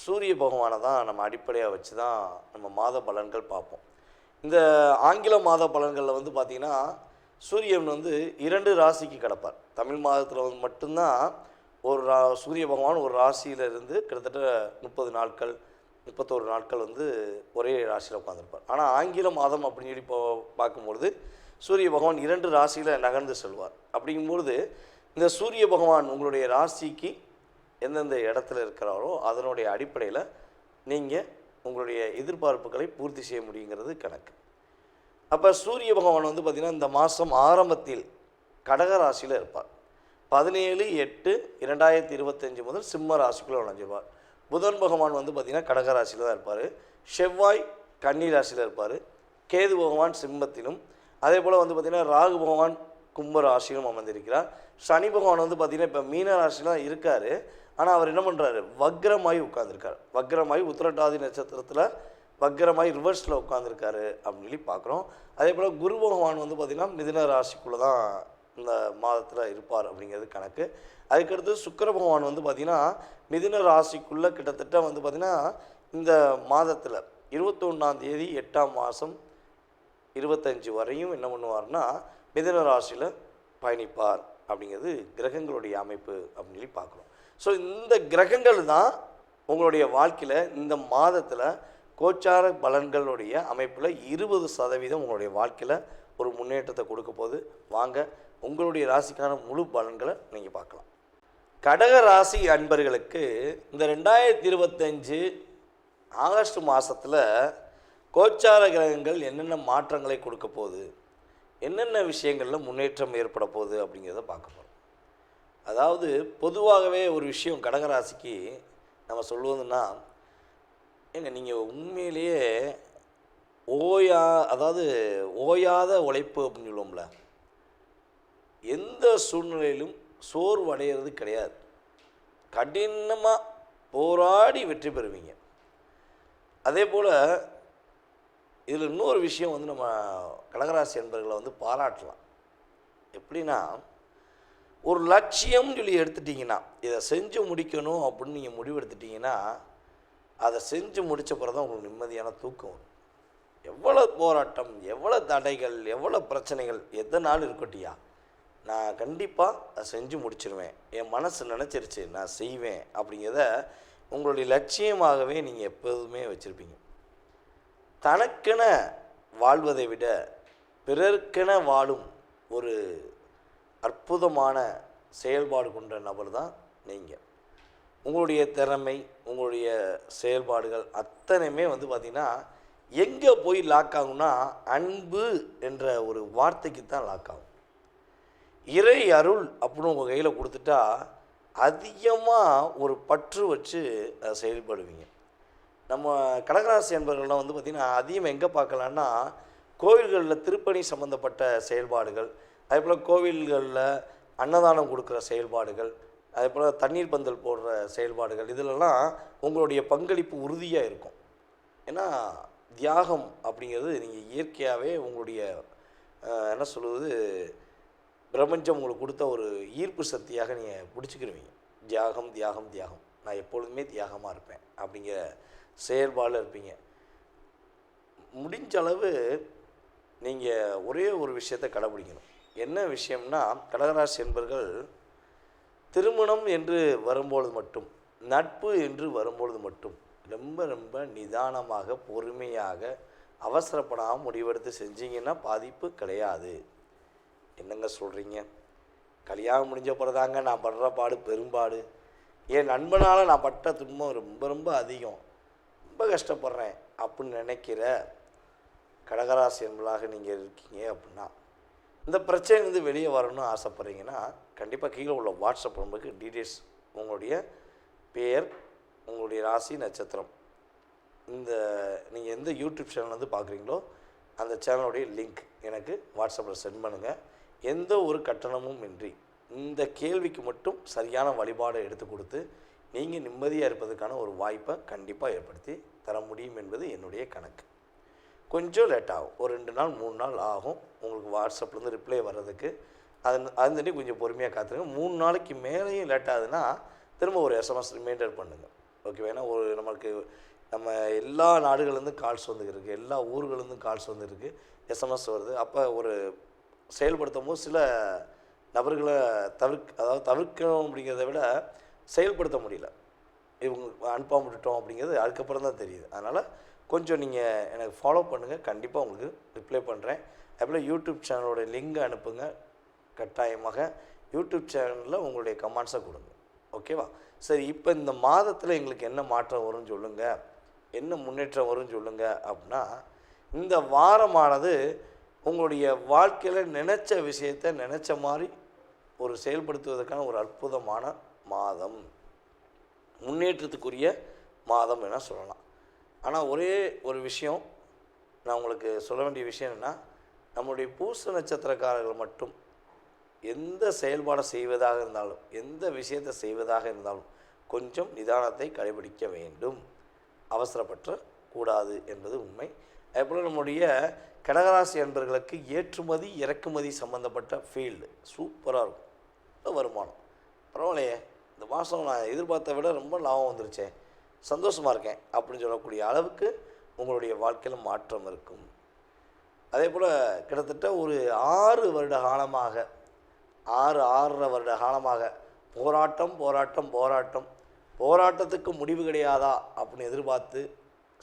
சூரிய பகவானை தான் நம்ம அடிப்படையாக வச்சு தான் நம்ம மாத பலன்கள் பார்ப்போம். இந்த ஆங்கில மாத பலன்களில் பார்த்திங்கன்னா சூரியன் 2 ராசிக்கு கிடப்பார். தமிழ் மாதத்தில் மட்டும்தான் சூரிய பகவான் ஒரு ராசியிலிருந்து கிட்டத்தட்ட 30 நாட்கள் 31 நாட்கள் ஒரே ராசியில் உட்காந்துருப்பார். ஆனால் ஆங்கில மாதம் அப்படின்னு சொல்லி பார்க்கும்பொழுது சூரிய பகவான் 2 ராசியில் நகர்ந்து செல்வார். அப்படிங்கும்பொழுது இந்த சூரிய பகவான் உங்களுடைய ராசிக்கு எந்தெந்த இடத்துல இருக்கிறாரோ அதனுடைய அடிப்படையில் நீங்கள் உங்களுடைய எதிர்பார்ப்புகளை பூர்த்தி செய்ய முடியுங்கிறது கணக்கு. அப்போ சூரிய பகவான் வந்து பார்த்திங்கன்னா இந்த மாதம் ஆரம்பத்தில் கடக ராசியில் இருப்பார். 17/8/2025 முதல் சிம்ம ராசிக்குள்ளே நுழைஞ்சிருவார். புதன் பகவான் வந்து பார்த்திங்கன்னா கடக ராசியில் தான் இருப்பார். செவ்வாய் கன்னி ராசியில் இருப்பார். கேது பகவான் சிம்மத்திலும், அதே போல் வந்து பார்த்திங்கன்னா ராகு பகவான் கும்ப ராசியிலும் அமர்ந்திருக்கிறார். சனி பகவான் வந்து பார்த்திங்கன்னா இப்போ மீன ராசியில் தான் இருக்கார். ஆனால் அவர் என்ன பண்ணுறாரு, வக்ரமாய் உட்காந்துருக்கார். வக்ரமாய் உத்திரட்டாதி நட்சத்திரத்தில் வக்ரமாய் ரிவர்ஸில் உட்காந்துருக்காரு அப்படின்னு சொல்லி பார்க்குறோம். அதே போல் குரு பகவான் வந்து பார்த்திங்கன்னா மிதுன ராசிக்குள்ளே தான் இந்த மாதத்தில் இருப்பார் அப்படிங்கிறது கணக்கு. அதுக்கடுத்து சுக்கிர பகவான் வந்து பார்த்திங்கன்னா மிதுன ராசிக்குள்ளே கிட்டத்தட்ட வந்து பார்த்திங்கன்னா இந்த மாதத்தில் 21ஆம் தேதி 8ஆம் மாதம் 25 வரையும் என்ன பண்ணுவார்னா மிதுன ராசியில் பயணிப்பார் அப்படிங்கிறது கிரகங்களுடைய அமைப்பு அப்படின்னு சொல்லி பார்க்குறோம். ஸோ இந்த கிரகங்கள் தான் உங்களுடைய வாழ்க்கையில் இந்த மாதத்தில் கோச்சார பலன்களுடைய அமைப்பில் 20% உங்களுடைய வாழ்க்கையில் ஒரு முன்னேற்றத்தை கொடுக்க போது. வாங்க உங்களுடைய ராசிக்கான முழு பலன்களை நீங்கள் பார்க்கலாம். கடக ராசி அன்பர்களுக்கு இந்த 2025 ஆகஸ்ட் மாதத்தில் கோச்சார கிரகங்கள் என்னென்ன மாற்றங்களை கொடுக்க போகுது, என்னென்ன விஷயங்களில் முன்னேற்றம் ஏற்பட போகுது அப்படிங்கிறத பார்க்க போகிறோம். அதாவது பொதுவாகவே ஒரு விஷயம் கடகராசிக்கு நம்ம சொல்லுவதுன்னா, ஏங்க நீங்கள் உண்மையிலேயே ஓயாத உழைப்பு அப்படின்னு சொல்லுவோம்ல, எந்த சூழ்நிலையிலும் சோர்வடைகிறது கிடையாது. கடினமாக போராடி வெற்றி பெறுவீங்க. அதே போல் இதில் இன்னொரு விஷயம் வந்து நம்ம கடகராசி என்பர்களை வந்து பாராட்டலாம். எப்படின்னா, ஒரு லட்சியம்னு சொல்லி எடுத்துட்டிங்கன்னா, இதை செஞ்சு முடிக்கணும் அப்படின்னு நீங்கள் முடிவு எடுத்துட்டிங்கன்னா, அதை செஞ்சு முடித்த பிறகு தான் உங்களுக்கு நிம்மதியான தூக்கம் வரும். எவ்வளோ போராட்டம், எவ்வளோ தடைகள், எவ்வளோ பிரச்சனைகள் எதனாலும் இருக்கட்டியா, நான் கண்டிப்பாக அதை செஞ்சு முடிச்சிருவேன், என் மனசு நினச்சிருச்சு நான் செய்வேன் அப்படிங்கிறத உங்களுடைய லட்சியமாகவே நீங்கள் எப்போதுமே வச்சுருப்பீங்க. தனக்கென வாழ்வதை விட பிறர்க்கென வாழும் ஒரு அற்புதமான செயல்பாடு கொண்ட நபர் தான் நீங்கள். உங்களுடைய திறமை, உங்களுடைய செயல்பாடுகள் அத்தனையுமே வந்து பார்த்திங்கன்னா எங்கே போய் லாக் ஆகும்னா, அன்பு என்ற ஒரு வார்த்தைக்கு தான் லாக் ஆகும். இறை அருள் அப்படின்னு உங்கள் கையில் கொடுத்துட்டா அதிகமாக ஒரு பற்று வச்சு செயல்படுவீங்க. நம்ம கடகராசி என்பவர்கள்லாம் வந்து பார்த்திங்கன்னா அதிகம் எங்கே பார்க்கலான்னா, கோவில்களில் திருப்பணி சம்மந்தப்பட்ட செயல்பாடுகள், அதே போல் கோவில்களில் அன்னதானம் கொடுக்குற செயல்பாடுகள், அதே போல் தண்ணீர் பந்தல் போடுற செயல்பாடுகள், இதிலெல்லாம் உங்களுடைய பங்களிப்பு உறுதியாக இருக்கும். ஏன்னா தியாகம் அப்படிங்கிறது நீங்கள் இயற்கையாகவே உங்களுடைய என்ன சொல்வது, பிரபஞ்சம் உங்களுக்கு கொடுத்த ஒரு ஈர்ப்பு சக்தியாக நீங்கள் பிடிச்சிக்கிருவீங்க. தியாகம் தியாகம் தியாகம், நான் எப்பொழுதுமே தியாகமாக இருப்பேன் அப்படிங்கிற செயல்பாடில் இருப்பீங்க. முடிஞ்ச அளவு நீங்கள் ஒரே ஒரு விஷயத்தை கடைப்பிடிக்கணும். என்ன விஷயம்னா, கடகராசி என்பர்கள் திருமணம் என்று வரும்பொழுது மட்டும், நட்பு என்று வரும்பொழுது மட்டும் ரொம்ப ரொம்ப நிதானமாக பொறுமையாக அவசரப்படாமல் முடிவெடுத்து செஞ்சீங்கன்னா பாதிப்பு கிடையாது. என்னங்க சொல்கிறீங்க? கல்யாணம் முடிஞ்ச பிறதாங்க நான் படுற பாடு பெரும்பாடு, என் நண்பனால் நான் பட்ட துன்பம் ரொம்ப ரொம்ப அதிகம், ரொம்ப கஷ்டப்படுறேன் அப்படின்னு நினைக்கிற கடகராசி என்பதாக நீங்கள் இருக்கீங்க அப்படின்னா, இந்த பிரச்சனைலேருந்து வெளியே வரணும்னு ஆசைப்பட்றீங்கன்னா கண்டிப்பாக கீழே உள்ள வாட்ஸ்அப் நம்பருக்கு டீட்டெயில்ஸ், உங்களுடைய பேர், உங்களுடைய ராசி நட்சத்திரம், இந்த நீங்கள் எந்த யூடியூப் சேனல் வந்து பார்க்குறீங்களோ அந்த சேனலுடைய லிங்க் எனக்கு வாட்ஸ்அப்பில் சென்ட் பண்ணுங்கள். எந்த ஒரு கட்டணமும் இன்றி இந்த கேள்விக்கு மட்டும் சரியான வழிபாடை எடுத்து கொடுத்து நீங்கள் நிம்மதியாக இருப்பதற்கான ஒரு வாய்ப்பை கண்டிப்பாக ஏற்படுத்தி தர முடியும் என்பது என்னுடைய கணக்கு. கொஞ்சம் லேட் ஆகும், ஒரு 2 நாள் 3 நாள் ஆகும் உங்களுக்கு வாட்ஸ்அப்லேருந்து ரிப்ளை வர்றதுக்கு. அது தண்ணி கொஞ்சம் பொறுமையாக காத்துருங்க. 3 நாளைக்கு மேலேயும் லேட் ஆகுதுன்னா திரும்ப ஒரு எஸ்எம்எஸ் ரிமைண்டர் பண்ணுங்கள். ஓகே, ஏன்னா ஒரு நம்ம எல்லா நாடுகள்லேருந்து கால்ஸ் வந்துருக்கு, எல்லா ஊர்கள்லேருந்து கால்ஸ் வந்துருக்கு, எஸ்எம்எஸ் வருது. அப்போ ஒரு செயல்படுத்தும் போது சில நபர்களை தவிர்க்கணும் அப்படிங்கிறத விட செயல்படுத்த முடியல, இவங்க அனுப்பாம விட்டுட்டோம் அப்படிங்கிறது அதுக்கப்புறம் தான் தெரியுது. அதனால் கொஞ்சம் நீங்கள் எனக்கு ஃபாலோ பண்ணுங்கள், கண்டிப்பாக உங்களுக்கு ரிப்ளை பண்ணுறேன். அதுபோல் யூடியூப் சேனலோட லிங்கை அனுப்புங்க. கட்டாயமாக யூடியூப் சேனலில் உங்களுடைய கமெண்ட்ஸை கொடுங்க. ஓகேவா? சரி, இப்போ இந்த மாதத்தில் எங்களுக்கு என்ன மாற்றம் வரும்னு சொல்லுங்கள், என்ன முன்னேற்றம் வரும்னு சொல்லுங்கள் அப்படின்னா, இந்த வாரமானது உங்களுடைய வாழ்க்கையில் நினச்ச விஷயத்தை நினச்ச மாதிரி ஒரு செயல்படுத்துவதற்கான ஒரு அற்புதமான மாதம், முன்னேற்றத்துக்குரிய மாதம் என சொல்லலாம். ஆனால் ஒரே ஒரு விஷயம் நான் உங்களுக்கு சொல்ல வேண்டிய விஷயம் என்னென்னா, நம்முடைய பூச நட்சத்திரக்காரர்கள் மட்டும் எந்த செயல்பாடை செய்வதாக இருந்தாலும், எந்த விஷயத்தை செய்வதாக இருந்தாலும் கொஞ்சம் நிதானத்தை கடைபிடிக்க வேண்டும். அவசரப்பற்ற கூடாது என்பது உண்மை. அதேபோல் நம்முடைய கடகராசி அன்பர்களுக்கு ஏற்றுமதி இறக்குமதி சம்மந்தப்பட்ட ஃபீல்டு சூப்பராக இருக்கும். நல்ல வருமானம், பரவாயில்லையே, இந்த மாதம் நான் எதிர்பார்த்த விட ரொம்ப லாபம் வந்துருச்சே, சந்தோஷமாக இருக்கேன் அப்படின்னு சொல்லக்கூடிய அளவுக்கு உங்களுடைய வாழ்க்கையில் மாற்றம் இருக்கும். அதே போல் கிட்டத்தட்ட ஒரு 6 வருட காலமாக 6.5 வருட காலமாக போராட்டத்துக்கு முடிவு கிடையாதா அப்படின்னு எதிர்பார்த்து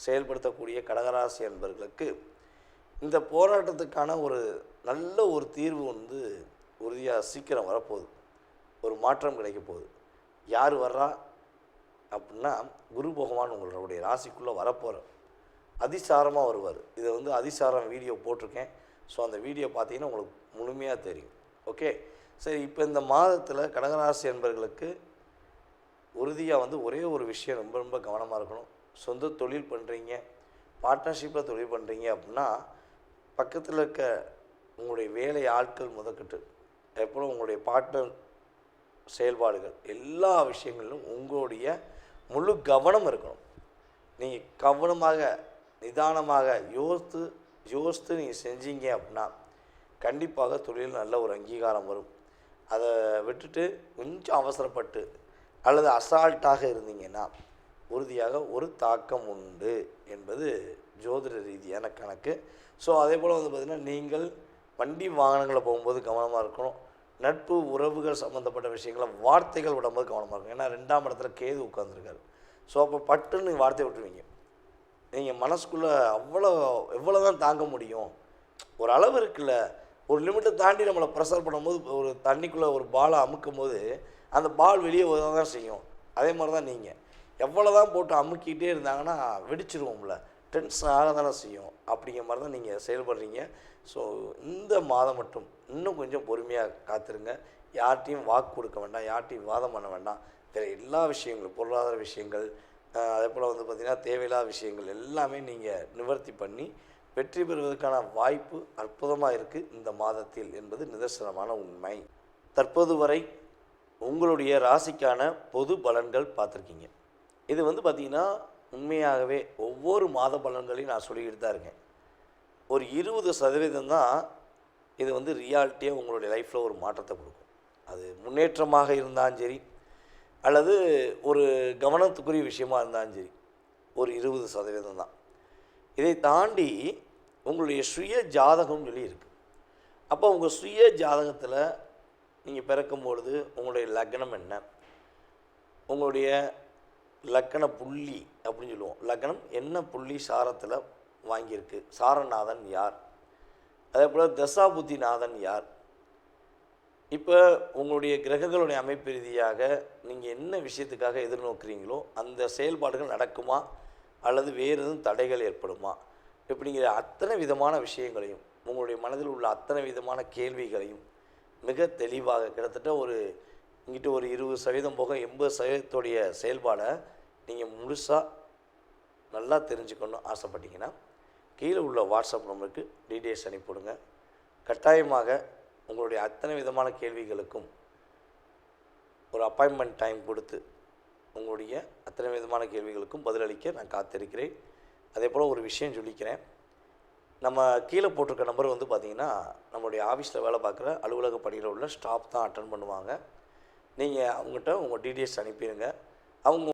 செயல்படுத்தக்கூடிய கடகராசி அன்பர்களுக்கு இந்த போராட்டத்துக்கான ஒரு நல்ல ஒரு தீர்வு உறுதியாக சீக்கிரம் வரப்போகுது. ஒரு மாற்றம் கிடைக்க போகுது. யார் வர்றா அப்படின்னா, குரு பகவான் உங்களுடைய ராசிக்குள்ளே வரப்போகிற அதிசாரமாக வருவார். இதை அதிசாரம் வீடியோ போட்டிருக்கேன். ஸோ அந்த வீடியோ பார்த்தீங்கன்னா உங்களுக்கு முழுமையாக தெரியும். ஓகே, சரி, இப்போ இந்த மாதத்தில் கடகராசி என்பர்களுக்கு உறுதியாக ஒரே ஒரு விஷயம் ரொம்ப ரொம்ப கவனமாக இருக்கணும். சொந்த தொழில் பண்ணுறீங்க, பார்ட்னர்ஷிப்பில் தொழில் பண்ணுறீங்க அப்படின்னா, பக்கத்தில் இருக்க உங்களுடைய வேலை ஆட்கள் முதற்கட்டு எப்போ உங்களுடைய பார்ட்னர் செயல்பாடுகள் எல்லா விஷயங்களிலும் உங்களுடைய முழு கவனம் இருக்கணும். நீங்கள் கவனமாக நிதானமாக யோசித்து நீங்கள் செஞ்சீங்க அப்படின்னா கண்டிப்பாக தொழில் நல்ல ஒரு அங்கீகாரம் வரும். அதை விட்டுட்டு கொஞ்சம் அவசரப்பட்டு அல்லது அசால்ட்டாக இருந்தீங்கன்னா உறுதியாக ஒரு தாக்கம் உண்டு என்பது ஜோதிட ரீதியான கணக்கு. ஸோ அதே போல் பார்த்திங்கன்னா, நீங்கள் வண்டி வாகனங்களில் போகும்போது கவனமாக இருக்கணும். நட்பு உறவுகள் சம்மந்தப்பட்ட விஷயங்களை வார்த்தைகள் விடும்போது கவனமாக இருக்கும். ஏன்னா 2ஆம் இடத்துல கேது உட்காந்துருக்காரு. ஸோ அப்போ பட்டுன்னு வார்த்தை விட்டுருவீங்க. நீங்கள் மனசுக்குள்ளே எவ்வளோ தான் தாங்க முடியும், ஒரு அளவு இருக்குல்ல, ஒரு லிமிட்டை தாண்டி நம்மளை ப்ரெஷர் பண்ணும்போது ஒரு தண்ணிக்குள்ளே ஒரு பாலை அமுக்கும் போது அந்த பால் வெளியே தான் செய்யும். அதே மாதிரி தான் நீங்கள் எவ்வளோ தான் போட்டு அமுக்கிட்டே இருந்தாங்கன்னா வெடிச்சிருவோம்ல, டென்ஷன் ஆக தானே செய்யும். அப்படிங்கிற மாதிரி தான் நீங்கள் செயல்படுறீங்க. ஸோ இந்த மாதம் மட்டும் இன்னும் கொஞ்சம் பொறுமையாக காத்திருங்க. யார்கிட்டையும் வாக்கு கொடுக்க வேண்டாம், யார்கிட்டையும் வாதம் பண்ண வேண்டாம். வேறு எல்லா விஷயங்களும், பொருளாதார விஷயங்கள், அதே போல் பார்த்திங்கன்னா தேவையில்லாத விஷயங்கள் எல்லாமே நீங்கள் நிவர்த்தி பண்ணி வெற்றி பெறுவதற்கான வாய்ப்பு அற்புதமாக இருக்குது இந்த மாதத்தில் என்பது நிதர்சனமான உண்மை. தற்போது வரை உங்களுடைய ராசிக்கான பொது பலன்கள் பார்த்துருக்கீங்க. இது பார்த்திங்கன்னா உண்மையாகவே ஒவ்வொரு மாத பலன்களையும் நான் சொல்லிக்கிட்டு தான் இருக்கேன். ஒரு 20% தான் இது ரியாலிட்டியாக உங்களுடைய லைஃப்பில் ஒரு மாற்றத்தை கொடுக்கும். அது முன்னேற்றமாக இருந்தாலும் சரி அல்லது ஒரு கவனத்துக்குரிய விஷயமாக இருந்தாலும் சரி, ஒரு 20% தான். இதை தாண்டி உங்களுடைய சுய ஜாதகம்னு சொல்லி இருக்குது. அப்போ உங்கள் சுய ஜாதகத்தில் நீங்கள் பிறக்கும்பொழுது உங்களுடைய லக்னம் என்ன, உங்களுடைய லக்கண புள்ளி அப்படின்னு சொல்லுவோம், லக்னம் என்ன புள்ளி சாரத்தில் வாங்கியிருக்கு, சாரநாதன் யார், அதே போல் தசாபுத்திநாதன் யார், இப்போ உங்களுடைய கிரகங்களுடைய அமைப்பு ரீதியாக நீங்கள் என்ன விஷயத்துக்காக எதிர்நோக்குறீங்களோ அந்த செயல்பாடுகள் நடக்குமா அல்லது வேறு எதுவும் தடைகள் ஏற்படுமா, இப்படிங்கிற அத்தனை விதமான விஷயங்களையும் உங்களுடைய மனதில் உள்ள அத்தனை விதமான கேள்விகளையும் மிக தெளிவாக கிட்டத்தட்ட இங்கிட்ட ஒரு 20% போக 80% செயல்பாடை நீங்கள் முழுசாக நல்லா தெரிஞ்சுக்கணும் ஆசைப்பட்டீங்கன்னா கீழே உள்ள வாட்ஸ்அப் நம்பருக்கு டீட்டெயில்ஸ் அனுப்பிவிடுங்க. கட்டாயமாக உங்களுடைய அத்தனை விதமான கேள்விகளுக்கும் ஒரு அப்பாயின்மெண்ட் டைம் கொடுத்து உங்களுடைய அத்தனை விதமான கேள்விகளுக்கும் பதிலளிக்க நான் காத்திருக்கிறேன். அதே போல் ஒரு விஷயம் சொல்லிக்கிறேன், நம்ம கீழே போட்டிருக்க நம்பர் பார்த்திங்கன்னா நம்மளுடைய ஆஃபீஸில் வேலை பார்க்குற அலுவலக பணியில் உள்ள ஸ்டாஃப் தான் அட்டன் பண்ணுவாங்க. நீங்கள் அவங்ககிட்ட உங்கள் டீட்டெயில்ஸ் அனுப்பிடுங்க. அவங்க